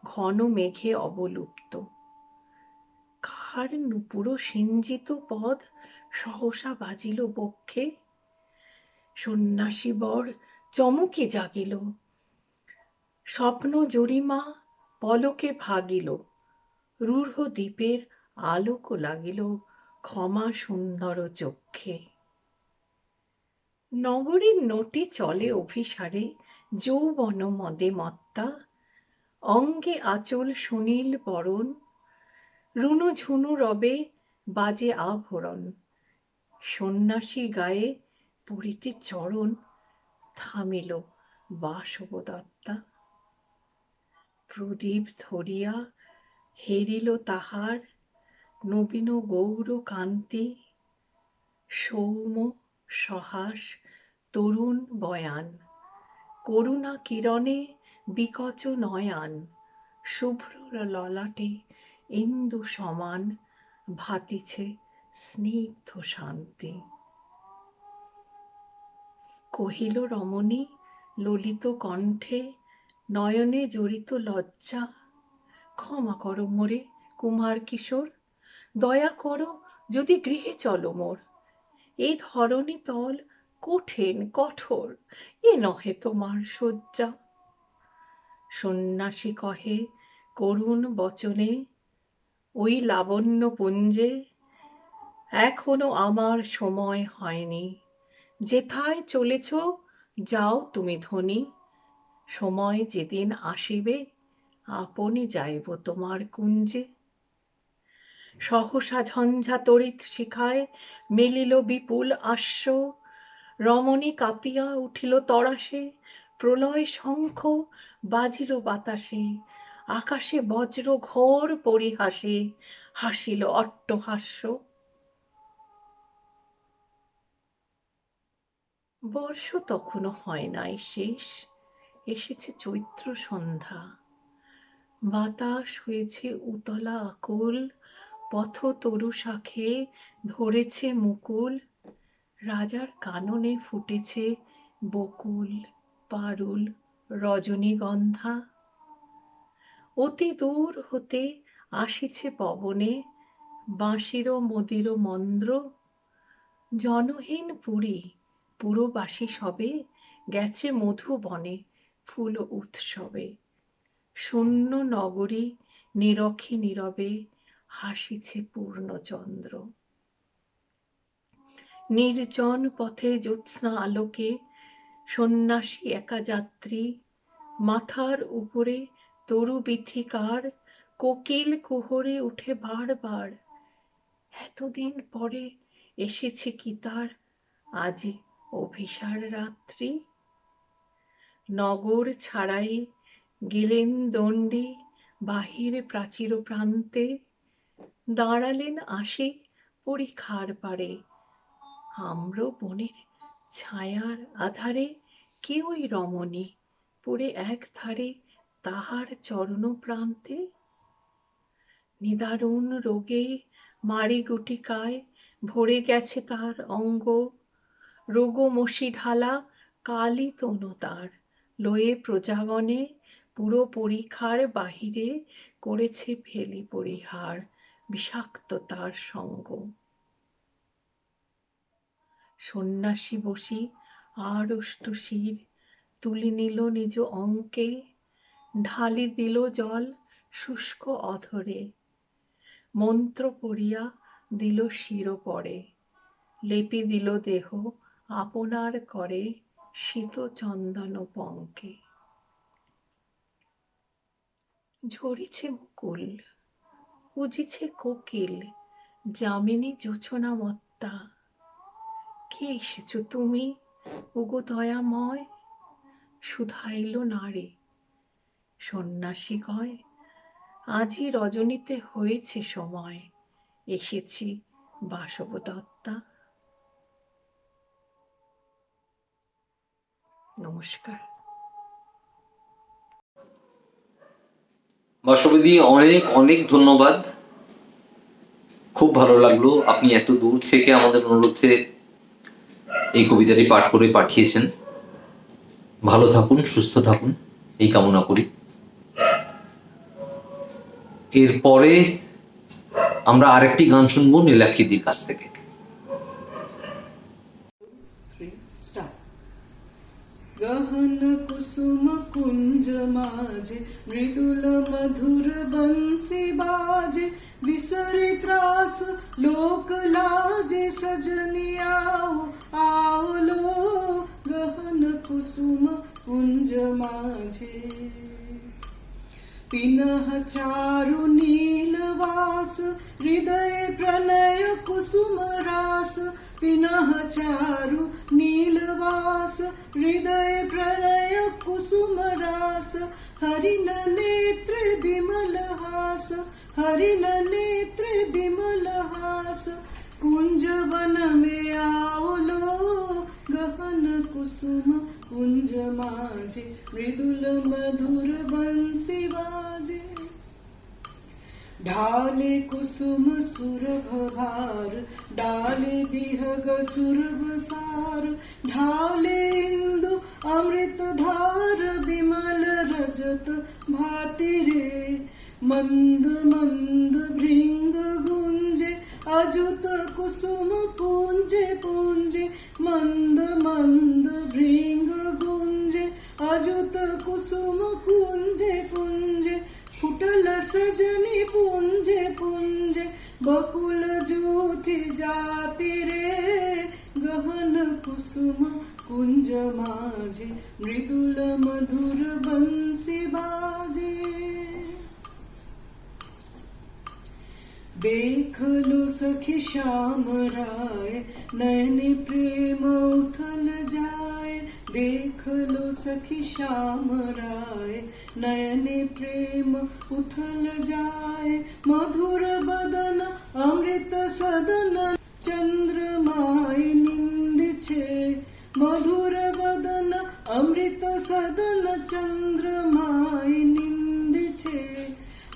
ঘন মেঘে অবলুপ্ত। কার নূপুর সিঞ্জিত পদ সহসা বাজিল বক্ষে। সন্ন্যাসী বর চমকে জাগিল, স্বপ্ন জরিমা পলকে ভাগিল। রূঢ় দ্বীপের আলোক লাগিল ক্ষমা সুন্দর চক্ষে। নগরীর নটি চলে অভিসারে, যৌবন মদে মত্তা। অঙ্গে আঁচল সুনীল বরণ, রুনু ঝুনু রবে বাজে আভরণ। সন্ন্যাসী গায়ে পড়িতে চরণ, থামিল বাসবদত্তা। প্রদীপ ধরিয়া হেরিল তাহার নবীন গৌর কান্তি। সৌম্য সহাস তরুণ বয়ান, করুণা কিরণে বিকচ নয়ান, শুভ্র ললাটে ইন্দু সমান ভাতিছে স্নিগ্ধ শান্তি। কহিল রমণী ললিত কণ্ঠে, নয়নে জড়িত লজ্জা, ক্ষমা করো মোরে কুমার কিশোর, দয়া করো যদি গৃহে চলো মোর। এই ধরণী তল কঠিন কঠোর, এ নহে তোমার শয্যা। সন্ন্যাসী কহে করুণ বচনে, ওই লাবণ্য পুঞ্জে এখনো আমার সময় হয়নি। যেথায় চলেছ যাও তুমি ধনী, সময় যেদিন আসিবে আপনি যাইব তোমার কুঞ্জে। সহসা ঝঞ্ঝা তড়িৎ শিখায় মেলিল বিপুল আশ্ব, রমণী কাঁপিয়া উঠিল তরাসে, প্রলয় শঙ্খ বাজিল বাতাসে, আকাশে বজ্র ঘোর পরিহাসে হাসিল অট্টহাস্য। বর্ষ তখনো হয় নাই শেষ, এসেছে চৈত্র সন্ধ্যা, বাতাস হয়েছে উতলা আকুল, পথ তরু শাখে ধরেছে মুকুল, রাজার কাননে ফুটেছে বকুল পারুল রজনীগন্ধা। অতি দূর হতে আসিছে পবনে বাঁশির মদির মন্দ্র, জনহীন পুরী পুরবাসী সবে গেছে মধুবনে ফুল উৎসবে। শূন্য নগরী নিরখে নীরবে হাসিছে পূর্ণচন্দ্র। নির্জন পথে জ্যোৎস্না আলোকে সন্ন্যাসী একা যাত্রী, মাথার উপরে তরু বিথিকার, কোকিল কুহরে উঠে বারবার। এতদিন পরে এসেছে কি তার আজি অভিসার রাত্রি। নগর ছাড়াই গেলেন দণ্ডী বাহির প্রাচীর প্রান্তে, দাঁড়ালেন আসে পরিখার পারে, আম্র বনের ছায়ার আধারে কেউই রমণী পড়ে এক ধারে তাহার চরণ প্রান্তে। নিদারুণ রোগে মারি গুটিকায় ভরে গেছে তার অঙ্গ, রোগমসি ঢালা কালী তনু তার, লয়ে প্রজাগণে পুরো পরিখার বাহিরে করেছে ফেলি পরিহার বিষাক্ত তার সঙ্গ। সন্ন্যাসী বসি আড়ষ্ট শির তুলি নিল নিজ অঙ্কে, ঢালি দিল জল শুষ্ক অধরে, মন্ত্র পড়িয়া দিল শির পরে, লেপি দিল দেহ আপনার করে শীত চন্দন পঙ্কে। ঝরিছে মুকুল উজিছে কোকিল, যামিনী জোছনা মত্তা, কে এসেছ তুমি ওগো দয়াময়, শুধাইল নারে। সন্ন্যাসী কয় আজি রজনীতে হয়েছে সময়, এসেছি বাসবদত্তা। নমস্কার। বাসবিদি অনেক অনেক ধন্যবাদ, খুব ভালো লাগলো আপনি এত দূর থেকে আমাদের অনুরোধে এই কবিতাটি পাঠ করে পাঠিয়েছেন। ভালো থাকুন, সুস্থ থাকুন এই কামনা করি। এরপরে আমরা আরেকটি গান শুনবো নীলাক্ষীদির কাছ থেকে। गहन कुसुम कुंज माजे मृदुल मधुर बंसी बाजे विसरे त्रास लोक लाजे सजनी आओ आओ लो गहन कुसुम कुंज माजे पिनह चारु नीलवास हृदय प्रणय कुसुम रास पिनह चारु नीलवास हृदय प्रणय कुसुम रास हरिन नेत्र विमल हास हरिन नेत्र विमल हास कुंज वन में आओ लो गहन कुसुम कुंज मा माझे मृदुल मधुर बंसी बाजे ढाले कुसुम सुरभ भार डाले बिहग सुरभ सार ढाले इंदु अमृत धार विमल रजत भाति रे मंद मंद भृंग गुंजे अजुत कुसुम पूंजे पूंजे मंद मंद भृंग गुंजे अजुत कुसुम कुंजे कुंजे फुटल सजनी पुंजे पुंजे बकुल जूथि जाति रे गहन कुसुम कुंज माझे मृदुल मधुर बंसी बाजे देख लो सखी श्याम राय नयने प्रेम उथल जाए देख लो सखी श्याम राय नयने प्रेम उथल जाए मधुर बदन अमृत सदन चंद्रमाय निंद छे मधुर बदन अमृत सदन चंद्रमाय निंद छे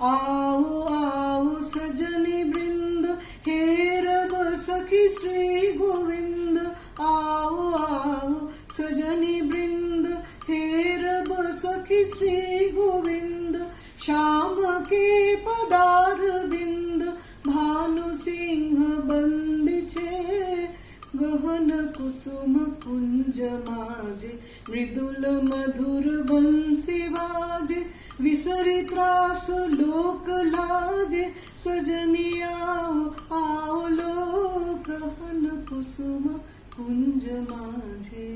आओ आओ सजनी वृंद हेरब सखी श्री गोविंद आओ आओ सजनी वृंद हेरब सखी श्री गोविंद श्याम के पदार बिंद भानु सिंह बंदी छे गहन कुसुम कुंज माझे मृदुल मधुर बंसी बाजे विसरी त्रास लोक लाजे सजनी आओ आओ लोक गहन कुसुम कुंज माझे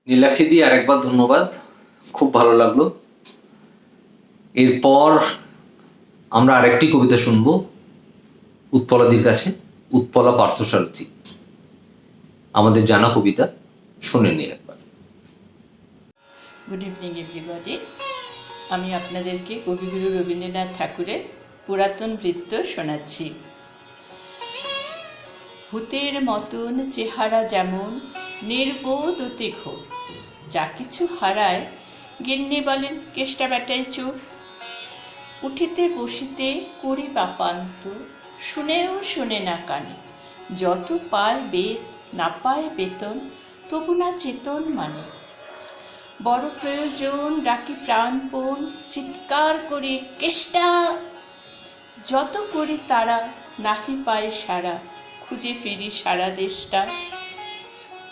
নীলাক্ষীদি আরেকবার ধন্যবাদ, খুব ভালো লাগলো। এরপর আমরা আরেকটি কবিতা শুনবো উৎপলাদির কাছে, উৎপলা পার্থসারথী, আমাদের জানা কবিতা, শুনে নিই একবার। Good evening everybody. আমি আপনাদেরকে কবিগুরু রবীন্দ্রনাথ ঠাকুরের পুরাতন বৃত্ত শোনাচ্ছি। ভূতের মতন চেহারা যেমন নির্বোধ অতি ঘোর, যা কিছু হারায় গিন্নি বলেন কেষ্টা বেটায় চোর। উঠিতে বসিতে করি বাপান্ত, শুনেও শোনে না কানে, যত পায় বেদ না পায় বেতন, তবু না চেতন মানে। বড় প্রয়োজন ডাকি প্রাণপণ, চিৎকার করি কেষ্টা, যত করি তারা নাহি পায় সারা, খুঁজে ফিরি সারা দেশটা।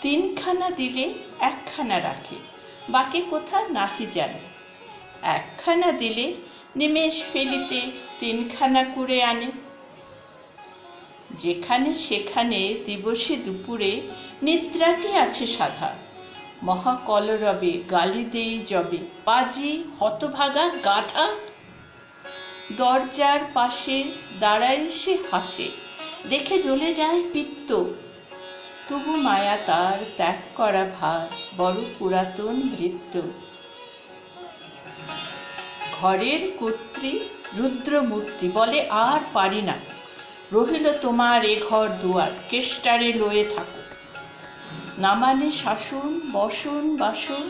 তিনখানা দিলে একখানা রাখে, বাকি কোথা নাহি জানে, একখানা দিলে নিমেষ ফেলিতে তিনখানা করে আনে। যেখানে সেখানে দিবসে দুপুরে নিদ্রাটি আছে সাধা, মহাকলরবে গালি দেই যবে, পাজি হতভাগা গাধা। দরজার পাশে দাঁড়ায় সে হাসে, দেখে জ্বলে যায় পিত্ত, তবু মায়া তার ত্যাগ করা ভার, বড় পুরাতন ভৃত্য। ঘরের কর্ত্রী রুদ্রমূর্তি বলে আর পারি না, রহিল তোমার এ ঘর দুয়ার, কেষ্টারে লয়ে থাকো। না মানে শাসন বসন বাসন,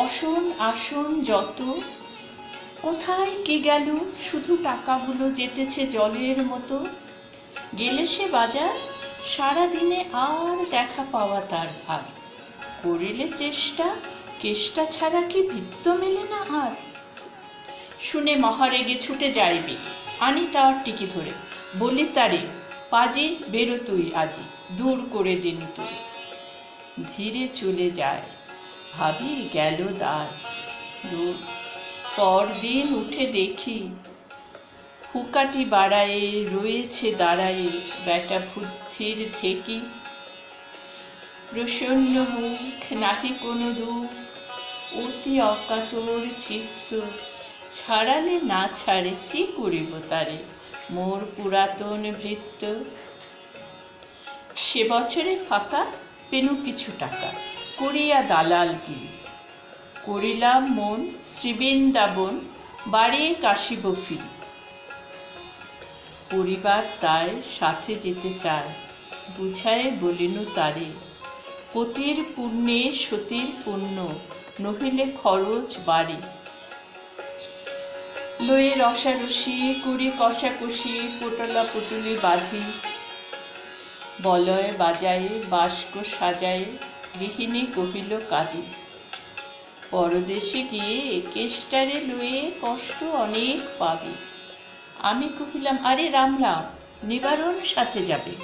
অসন আসন যত, কোথায় কি গেল শুধু টাকাগুলো যেতেছে জলের মতো। গেলে সে বাজার সারাদিনে আর দেখা পাওয়া তার ভার, করিলে চেষ্টা কেষ্টা ছাড়া কি ভিত্ত মেলে না আর। শুনে মহারেগে ছুটে যাইবি, আনি তার টিকি ধরে, বলি তারে পাজি বেরো তুই আজি, দূর করে দিন তুই। ধীরে চলে যায়, ভাবি গেল দ্বার দূর। পরদিন উঠে দেখি হুকাটি বাড়ায়ে রয়েছে দাঁড়ায়ে বেটা বুদ্ধির ঢেকি। প্রসন্ন মুখ নাহি কোনো দুঃখ, অতি অকাতর চিত্ত, ছাড়ালে না ছাড়ে কি করিব তারে, মোর পুরাতন ভৃত্য। সে বছরে ফাঁকা পেনু কিছু টাকা, করিয়া দালালগিরি, করিলাম মন শ্রীবৃন্দাবন, বাড়িয়ে কাশিব ফিরি। পরিবার তাই সাথে যেতে চায়, বুঝায়ে বলিনু তারে, পতির পুণ্যে সতীর পুণ্য, নহিলে খরচ বাড়ে। লয়ে রসারসি কুড়ি কষাকষি, পোটলা পুটুলি বাঁধি, বলয় বাজায়ে বাস্ক সাজায়ে, গৃহিণী কহিল কাঁদি। পরদেশে গিয়ে কেষ্টারে লয়ে কষ্ট অনেক পাবে। আমি কহিলাম, আরে রাম রাম, নিবারণ সাথে যাবে।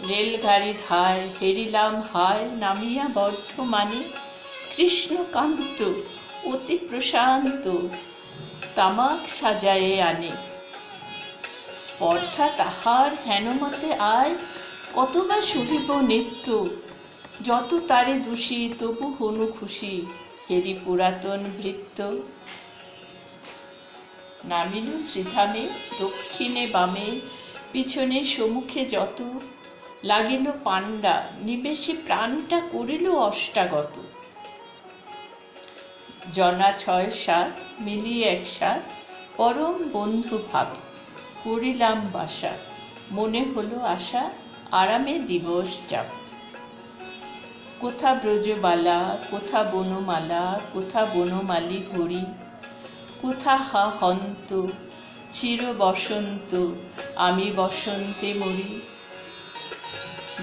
রেলগাড়ি ধায় হেরিলাম হায়, নামিয়া বর্ধমানে কৃষ্ণকান্ত অতি প্রশান্ত, তামাক সাজায়ে আনে। স্পর্ধা তাহার হেনমতে আয়, কতবা সহিব নিত্য, যত তারে দোষী তবু হনু খুশি, হেরি পুরাতন ভৃত্য। নামিনু শ্রীধামে, দক্ষিণে বামে, পিছনে সম্মুখে যত, লাগিল পাণ্ডা, নিবেশে প্রাণটা করিল অষ্টাগত। জনা ৬-৭ মিলিয়ে একসাথ, পরম বন্ধু ভাবে, করিলাম বাসা, মনে হলো আশা, আরামে দিবস যাব। কোথা ব্রজবালা, কোথা বনমালা, কোথা বনমালী হরি, কোথা হা হন্ত চির বসন্ত, আমি বসন্তে মরি।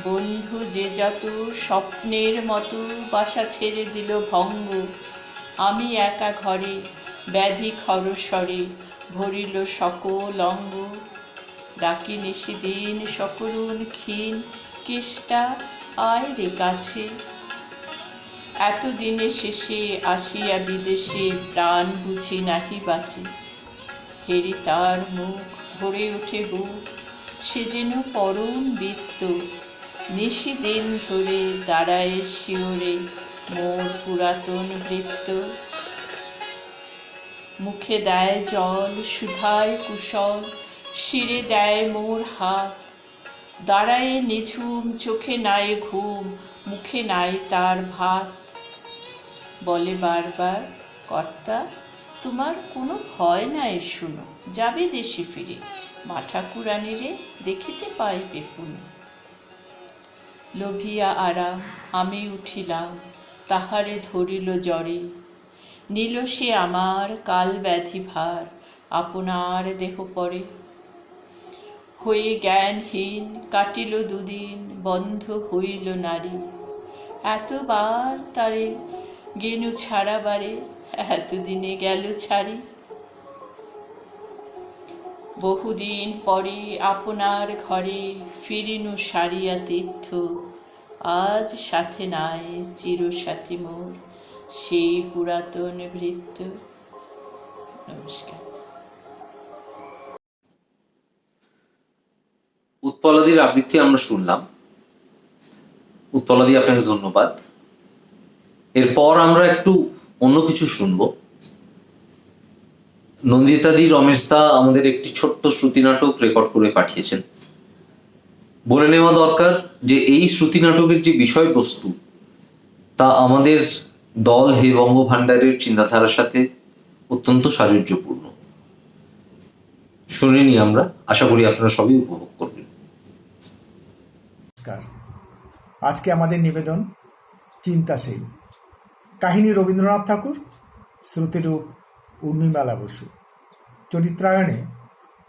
বন্ধু যে যত স্বপ্নের মতো, বাসা ছেড়ে দিল ভঙ্গ, আমি একা ঘরে ব্যাধি খরস্বরে, ভরিল সকল অঙ্গ। ডাকি নিশিদিন সকরুণ ক্ষীণ, কেষ্টা আয় রে কাছে। এতদিনে শেষে আসিয়া বিদেশে, প্রাণ বুঝি নাহি বাঁচে। হেরি তার মুখ, ভরে ওঠে বুক, সে যেন পরম বৃত্ত। নিশিদিন ধরে দাঁড়ায় শিওরে, মোর পুরাতন ভৃত্য। মুখে দেয় জল সুধায় কুশল, শিরে দেয় মোর হাত, দাঁড়ায় নিঝুম, চোখে নাই ঘুম, মুখে নাই তার ভাত। বলে বারবার, কর্তা তোমার কোনো ভয় নাই, শুনো, যাবে দেশে ফিরে, মা ঠাকুরানীরে দেখিতে পাইবে পুনঃ। লোভিয়া আরাম আমি উঠিলাম, তাহারে ধরিল জ্বরে, নিল সে আমার কাল ব্যাধি ভার, আপনার দেহ পরে। হয়ে জ্ঞানহীন কাটিল দুদিন, বন্ধ হইল নারী, এতবার তারে গেনু ছাড়াবারে, এতদিনে গেল ছাড়ি। বহুদিন পরে আপনার ঘরে, ফিরিনু সারিয়া তীর্থ, আজ সাথে নাই চিরসাথী মোর, সেই পুরাতন ভৃত্য। নমস্কার। উৎপলাদির আবৃত্তি আমরা শুনলাম। উৎপলাদি, আপনাকে ধন্যবাদ। এরপর আমরা একটু অন্য কিছু শুনবো। নন্দিতাদি, রমেশদা আমাদের একটি ছোট্ট শ্রুতি নাটক রেকর্ড করে পাঠিয়েছেন। বলে নেওয়া দরকার যে এই শ্রুতি নাটকের যে বিষয়বস্তু, তা আমাদের দল হে বঙ্গভাণ্ডারের চিন্তাধারার সাথে অত্যন্ত সাযুজ্যপূর্ণ। শুনিনি আমরা, আশা করি আপনারা সবই উপভোগ করবেন। আজকে আমাদের নিবেদন চিন্তাশীল। কাহিনী রবীন্দ্রনাথ ঠাকুর, শ্রুতিরূপ উর্মিমালা বসু, চরিত্রায়নে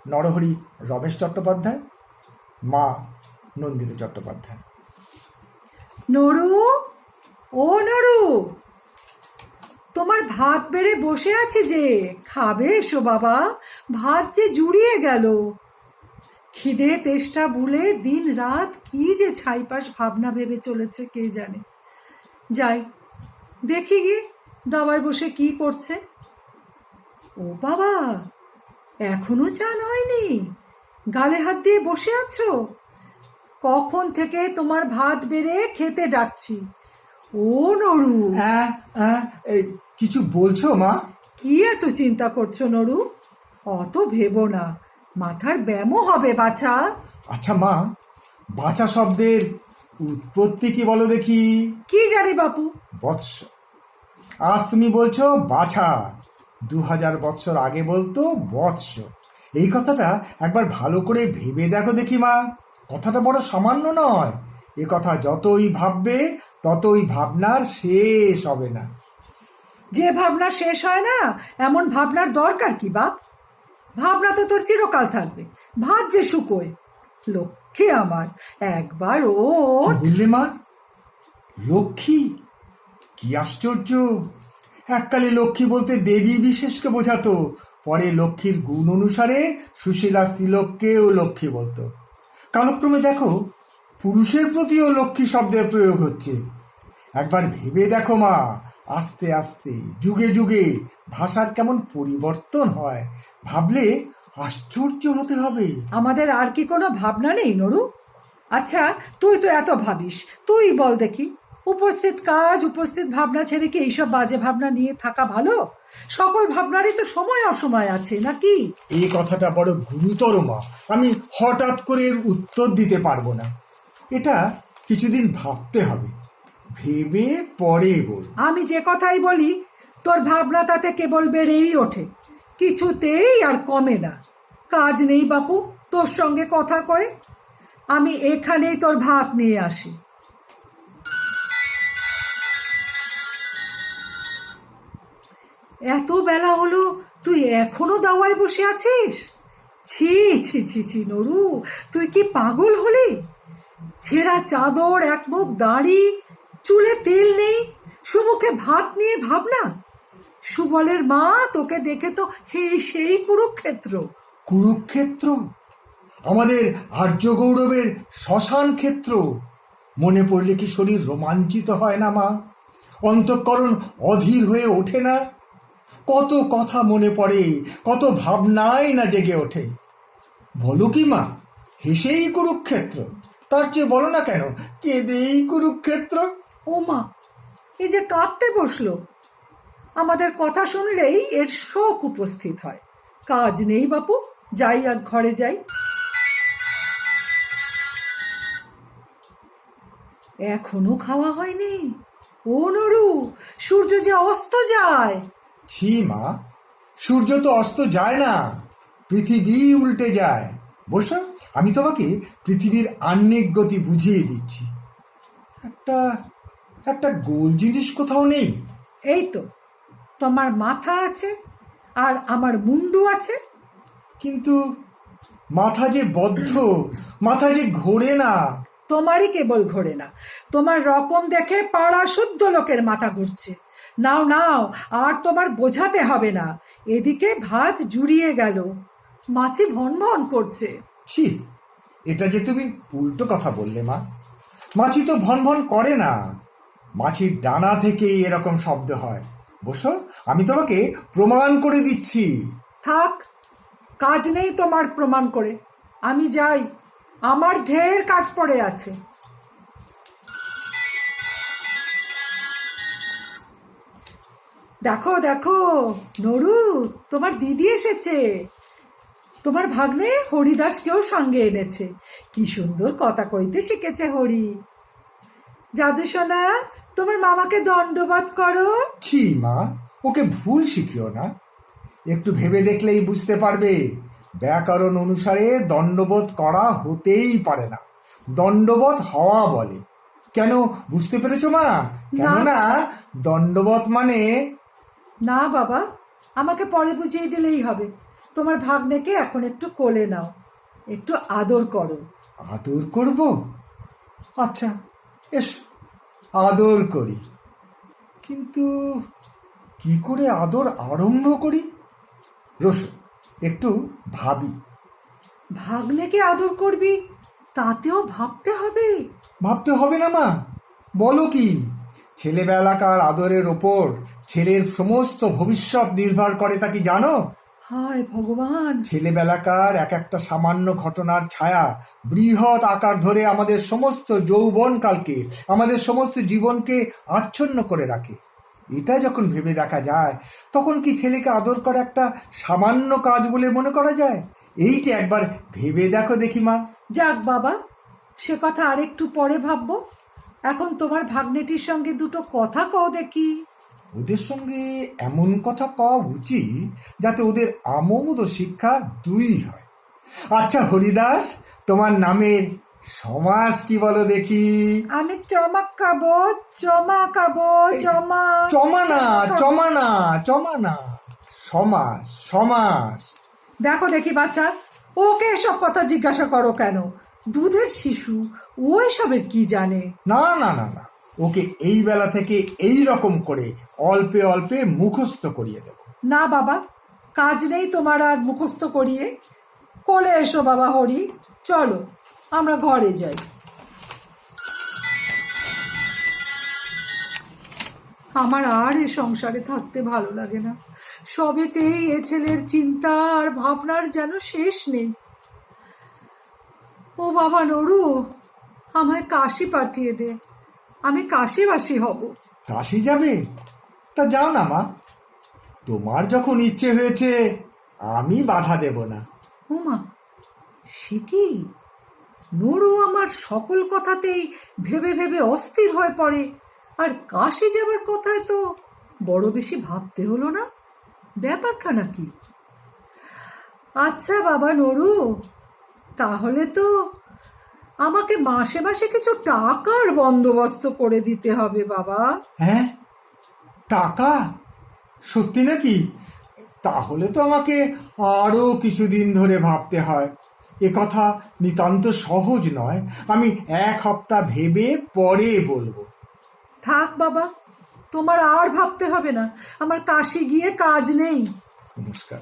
নরহরি রমেশ চট্টোপাধ্যায়, মা নন্দিতা চট্টোপাধ্যায়। নরু, ও নরু, তোমার ভাত বেড়ে বসে আছে যে, খাবে এসো বাবা, ভাত যে জুড়িয়ে গেল। খিদে তেষ্টা ভুলে দিন রাত কি যে ছাইপাশ ভাবনা ভেবে চলেছে কে জানে। যাই দেখি গিয়ে দাওয়ায় বসে কি করছে। ও বাবা, এখনো চান হয়নি? গালে হাত দিয়ে বসে আছো? কখন থেকে তোমার ভাত বেড়ে খেতে ডাকছি। ও নরু, কিছু বলছো মা? কি এত চিন্তা করছো নরু? অত ভেবো না, মাথার ব্যামো হবে বাছা। আচ্ছা মা, বাছা শব্দের উৎপত্তি কি বলো দেখি? কি জানি বাপু। বৎস। আজ তুমি বলছো বাছা, 2000 বৎসর আগে বলতো বৎস। এই কথাটা একবার ভালো করে ভেবে দেখো দেখি মা। কথাটা বড় সামান্য নয়। এ কথা যতই ভাববে ততই ভাবনার শেষ হবে না। যে ভাবনা শেষ হয় না এমন ভাবনার দরকার কি বাপ? ভাবনা তো তোর চিরকাল থাকবে, ভাত যে শুকোয়। লক্ষ্মী আমার, একবার কি ওঠ। বললে মা? লক্ষ্মী? কি আশ্চর্য! এককালে লক্ষ্মী বলতে দেবী বিশেষকে বোঝাতো, পরে লক্ষ্মীর গুণ অনুসারে সুশীলা স্ত্রীলোককেও লক্ষ্মী বলতো। কালক্রমে দেখো পুরুষের প্রতিও লক্ষ্মী শব্দের প্রয়োগ হচ্ছে। একবার ভেবে দেখো মা, আস্তে আস্তে যুগে যুগে ভাষার কেমন পরিবর্তন হয়, ভাবলে আশ্চর্য হতে হবে। আমাদের আর কি কোনো ভাবনা নেই নরু? আচ্ছা, তুই তো এত ভাবিস, তুই বল দেখি, উপস্থিত কাজ উপস্থিত ভাবনা ছেড়ে কি এইসব বাজে ভাবনা নিয়ে থাকা ভালো? সকল ভাবনারই তো সময় অসময় আছে নাকি? এই কথাটা বড় গুরুতর মা, আমি হঠাৎ করে এর উত্তর দিতে পারবো না। এটা কিছুদিন ভাবতে হবে, ভেবে পরে বল। আমি যে কথাই বলি তোর ভাবনা তাতে কেবল বেড়েই ওঠে, কিছুতেই আর কমে না। কাজ নেই বাপু তোর সঙ্গে কথা কয়ে? আমি এখানেই তোর ভাত নিয়ে আসি। এত বেলা হলো, তুই এখনো দাওয়ায় বসে আছিস? ছি ছি ছি ছি নরু, তুই কি পাগল হলি? ছেঁড়া চাদর, এক মুখ দাড়ি, চুলে তেল নেই, সুমুখে ভাত নিয়ে ভাবনা। সুবলের মা তোকে দেখে তো সেই কুরুক্ষেত্র। কুরুক্ষেত্র? আমাদের আর্য গৌরবের শ্মশান ক্ষেত্র। মনে পড়লে কি শরীর রোমাঞ্চিত হয় না মা? অন্তঃকরণ অধীর হয়ে ওঠে না? কত কথা মনে পড়ে, কত ভাবনাই না জেগে ওঠে। বলো কি মা, হেসেই কুরুক্ষেত্র? তার চেয়ে বলো না কেন, কেঁদেই কুরুক্ষেত্র? ও মা, এই যে কাঁদতে বসলো! আমাদের কথা শুনলেই এর শোক উপস্থিত হয়। কাজ নেই বাপু, যাই আর ঘরে যাই। এখনো খাওয়া হয়নি? ও নরু, সূর্য যে অস্ত যায়। ছি মা, সূর্য তো অস্ত যায় না, পৃথিবী উল্টে যায়। বসো, আমি তোমাকে পৃথিবীর আহ্নিক গতি বুঝিয়ে দিচ্ছি। একটা একটা গোল জিনিস কোথাও নেই? এই তো, তোমার মাথা আছে আর আমার মুন্ডু আছে। কিন্তু মাথা যে বদ্ধ, মাথা যে ঘোরে না। তোমারই কেবল ঘোরে না, তোমার রকম দেখে পাড়া শুদ্ধ লোকের মাথা ঘুরছে। নাও নাও, আর তোমার বোঝাতে হবে না। এদিকে ভাত জুড়িয়ে গেল, মাছি ভন ভন করছে। ছি, এটা যে তুমি উল্টো কথা বললে মা। মাছি তো ভন ভন করে না, মাছির ডানা থেকেই এরকম শব্দ হয়। বসো, আমি তোমাকে প্রমাণ করে দিচ্ছি। থাক, কাজ নেই তোমার প্রমাণ করে। আমি যাই, আমার ঢের কাজ পড়ে আছে। দেখো দেখো নরু, তোমার দিদি এসেছে। তোমার ভাগ্নে হরিদাসকেও সঙ্গে এনেছে। কি সুন্দর কথা কইতে শিখেছে হরি। জাদু সোনা, তোমার মামাকে দণ্ডবাদ করো। ছি মা, ওকে ভুল শিখিও না। একটু ভেবে দেখলেই বুঝতে পারবে, ব্যাকরণ অনুসারে দণ্ডবোধ করা হতেই পারে না, দণ্ডবোধ হওয়া বলে। কেন, বুঝতে পেরেছো মা? কেননা দণ্ডবোধ মানে... না বাবা, আমাকে পরে বুঝিয়ে দিলেই হবে। তোমার ভাগ্নেকে এখন একটু কোলে নাও, একটু আদর করো। আদর করব? আচ্ছা, এস, আদর করি। কিন্তু কি করে আদর আরম্ভ করি? রসু, একটু ভাবি। ভাগ্নেকে আদর করবি, তাতেও ভাবতে হবে? ভাবতে হবে না মা, বলো কি? ছেলেবেলাকার আদরের ওপর ছেলের সমস্ত ভবিষ্যৎ নির্ভর করে, তা কি জানো? হায় ভগবান! ছেলেবেলাকার এক একটা সামান্য ঘটনার ছায়া বৃহৎ আকার ধরে আমাদের সমস্ত যৌবনকালকে, আমাদের সমস্ত জীবনকে আচ্ছন্ন করে রাখে। এটা যখন ভেবে দেখা যায়, তখন কি ছেলেকে আদর করা একটা সামান্য কাজ বলে মনে করা যায়? এই যে একবার ভেবে দেখো দেখি মা। যাক বাবা, সে কথা আরেকটু পরে ভাববো। এখন তোমার ভাগ্নেটির সঙ্গে দুটো কথা কও দেখি। ওদের সঙ্গে এমন কথা কওয়া উচিত যাতে ওদের আমোদ ও শিক্ষা দুই হয়। আচ্ছা হরিদাস, তোমার নামের সমাস কি বলো দেখি? আমি চমকাবো, চমাকাবো, চমা চমা না, সমাস সমাস। দেখো দেখি বাছা, ওকে এসব কথা জিজ্ঞাসা করো কেন? দুধের শিশু, ও এসবের কি জানে? না না না না, ওকে এই বেলা থেকে এই রকম করে অল্পে অল্পে মুখস্থ করিয়ে দেব। না বাবা, কাজ নেই তোমার আর মুখস্থ করিয়ে। কোলে এসো বাবা হরি, চলো আমরা ঘরে যাই। আমার আর এ সংসারে থাকতে ভালো লাগে না। সবেতেই এ ছেলের চিন্তা আর ভাবনার যেন শেষ নেই। ও বাবা নরু, আমায় কাশি পাঠিয়ে দে, আমি কাশিবাসী হব। কাশি যাবে? তা যাও না মা, তোমার যখন ইচ্ছে হয়েছে আমি বাধা দেব না। ওমা, সে কি? নরু আমার সকল কথাতেই ভেবে ভেবে অস্থির হয়ে পড়ে, আর কাশি যাবার কথায় তো বড় বেশি ভাবতে হলো না। ব্যাপারখানা কি? আচ্ছা বাবা নরু, তাহলে তো আমাকে মাসে মাসে কিছু টাকার বন্দোবস্ত করে দিতে হবে বাবা। হ্যাঁ, টাকা? সত্যি নাকি? তাহলে তো আমাকে আরো কিছুদিন ধরে ভাবতে হয়। এ কথা নিতান্ত সহজ নয়। আমি 1 সপ্তাহ ভেবে পরে বলবো। থাক বাবা, তোমার আর ভাবতে হবে না, আমার কাশি গিয়ে কাজ নেই। নমস্কার।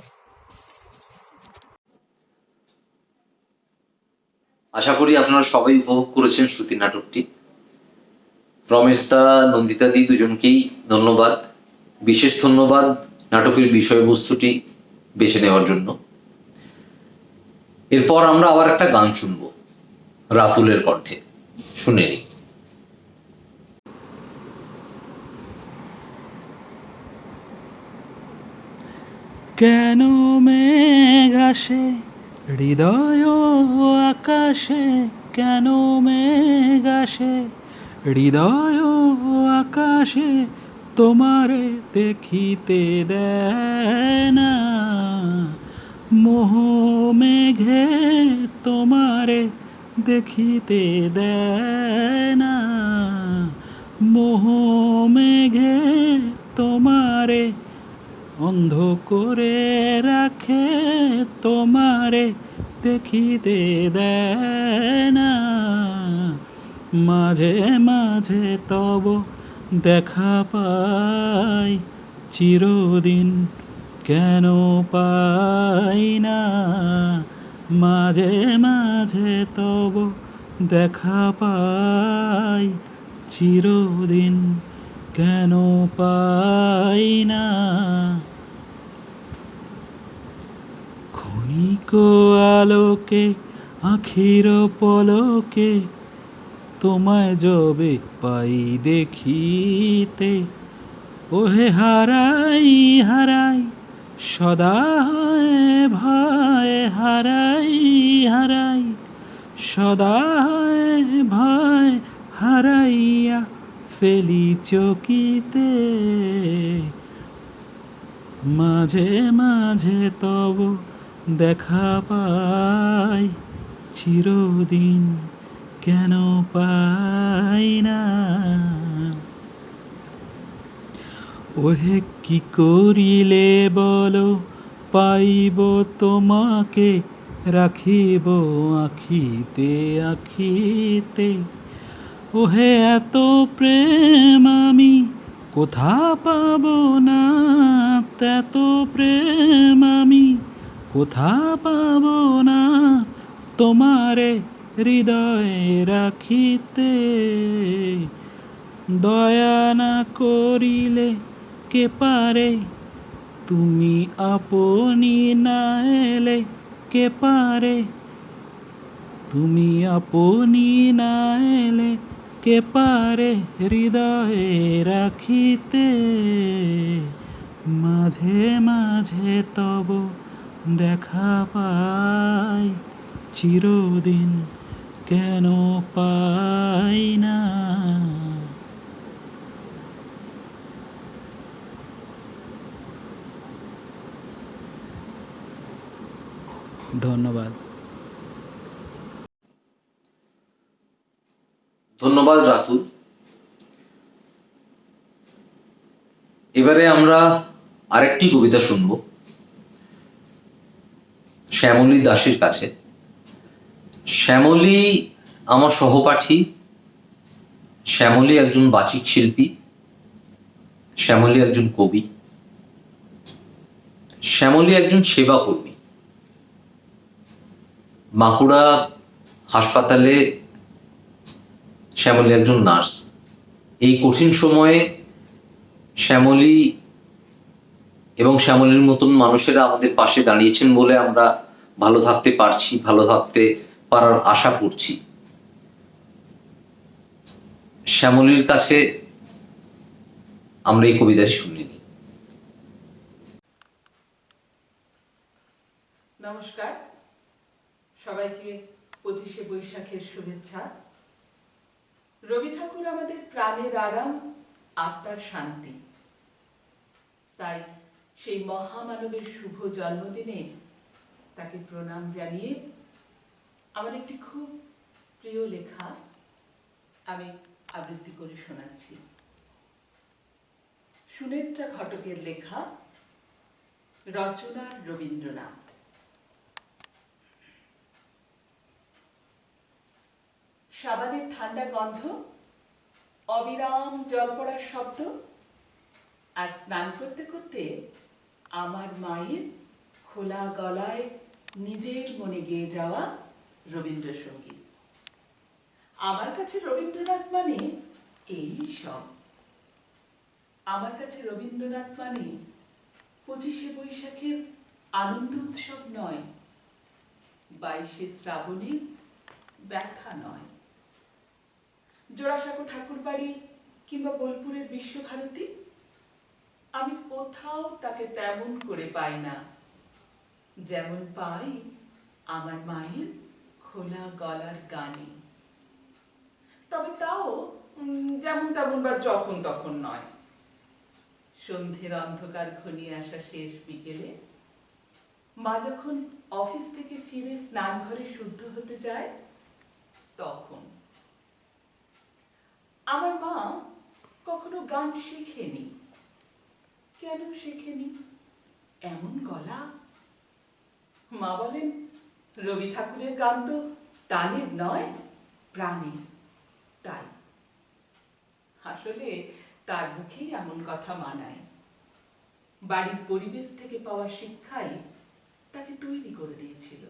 আশা করি আপনারা সবাই উপভোগ করেছেন শ্রুতি নাটকটি। রমেশদা, নন্দিতাদি দুজনকেই ধন্যবাদ। বিশেষ ধন্যবাদ নাটকের বিষয়বস্তুটি বেছে নেওয়ার জন্য। এরপর আমরা আবার একটা গান শুনব রাতুলের কণ্ঠে, শুনে নিই। কেন মেঘ আসে হৃদয় আকাশে, কেন মেঘ আসে হৃদয় আকাশে, তোমারে দেখিতে দেয় না মোহ মেঘে, তোমারে দেখিতে দেয় না মোহ মেঘে, তোমারে অন্ধ করে রাখে, তোমারে দেখিতে দেয় না মাঝে মাঝে তব দেখা পাই চিরদিন কেন পাই না মাঝে মাঝে তব দেখা পাই চিরদিন কেন পাই না ক্ষণিক আলোকে আখির পলকে তোমায় যবে পাই দেখিতে ওহে হারাই হারাই সদা ভয় হারাই হারাই সদা ভয় হারাইয়া ফেলি চকিতে মাঝে মাঝে তব দেখা পাই চিরদিন কেন পাই না ওহে কি করিলে বলো পাইব তোমাকে রাখিব আখিতে আখিতে ওহে এত প্রেম আমি কোথা পাব না এত প্রেম আমি কোথা পাব না তোমারে হৃদয়ে রাখিতে দয়া না করিলে কে পারে তুমি আপনি না এলে কে পারে তুমি আপনি না এলে কে পারে হৃদয়ে রাখিতে মাঝে মাঝে তব দেখা পাই চিরদিন কেন পাই না ধন্যবাদ। ধন্যবাদ রাতুল। এবারে আমরা আরেকটি কবিতা শুনব শ্যামলী দাসের কাছে। শ্যামলী আমার সহপাঠী, শ্যামলী একজন বাচিক শিল্পী, শ্যামলী একজন কবি, শ্যামলী একজন সেবা কর্মী। বাঁকুড়া হাসপাতালে শ্যামলী একজন নার্স। এই কঠিন সময়ে শ্যামলী এবং শ্যামলীর মতন মানুষেরা আমাদের পাশে দাঁড়িয়েছেন বলে আমরা ভালো থাকতে পারছি, ভালো থাকতে পারার আশা করছি। শ্যামলীর কাছে আমরা এই কবিতাটি শুনিনি। নমস্কার সবাইকে, 25শে বৈশাখের শুভেচ্ছা। রবি ঠাকুর আমাদের প্রাণের আরাম, আত্মার শান্তি। তাই সেই মহামানবের শুভ জন্মদিনে তাকে প্রণাম জানিয়ে আমার একটি খুব প্রিয় লেখা আমি আবৃত্তি করে শোনাচ্ছি। সুনেত্রা ঘটকের লেখা, রচনা রবীন্দ্রনাথ। সাবানের ঠান্ডা গন্ধ, অবিরাম জল পড়ার শব্দ, আর স্নান করতে করতে আমার মায়ের খোলা গলায় নিজের মনে গেয়ে যাওয়া রবীন্দ্রসঙ্গীত। আমার কাছে রবীন্দ্রনাথ মানে এই সব। আমার কাছে রবীন্দ্রনাথ মানে 25শে বৈশাখের আনন্দ উৎসব নয়, 22শে শ্রাবণের ব্যথা নয়, জোড়াসাঁকো ঠাকুরবাড়ি কিংবা বোলপুরের বিশ্বভারতী। আমি কোথাও তাকে তেমন করে পাই না যেমন পাই আমার মায়ের খোলা গলার গানে। তবে তাও যেমন তেমন বা যখন তখন নয়। সন্ধ্যের অন্ধকার ঘনিয়ে আসা শেষ বিকেলে মা যখন অফিস থেকে ফিরে স্নান ঘরে শুদ্ধ হতে যায় তখন। আমার মা কখনো গান শেখেনি। কেন শেখেনি? এমন গলা। মা বলেন, রবি ঠাকুরের গান তো টানের নয়, প্রাণের। তাই আসলে তার মুখেই এমন কথা মানায়। বাড়ির পরিবেশ থেকে পাওয়া শিক্ষাই তাকে তৈরি করে দিয়েছিল।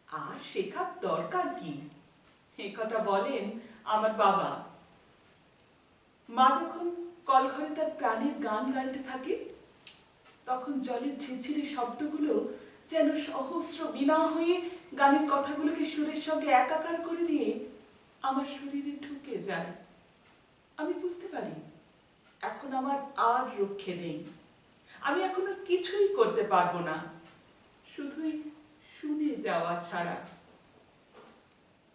আর শেখার দরকার কি, এই কথা বলেন আমার বাবা। মা যখন কলঘরে তার প্রাণের গান গাইতে থাকে তখন জলের ঝিরঝিরে শব্দগুলো যেন সহস্র বীণা হয়ে গানের কথাগুলোকে সুরের সঙ্গে একাকার করে দিয়ে আমার শরীরে ঢুকে যায়। আমি বুঝতে পারি এখন আমার আর রক্ষে নেই। আমি এখনো কিছুই করতে পারবো না, শুধুই শুনে যাওয়া ছাড়া।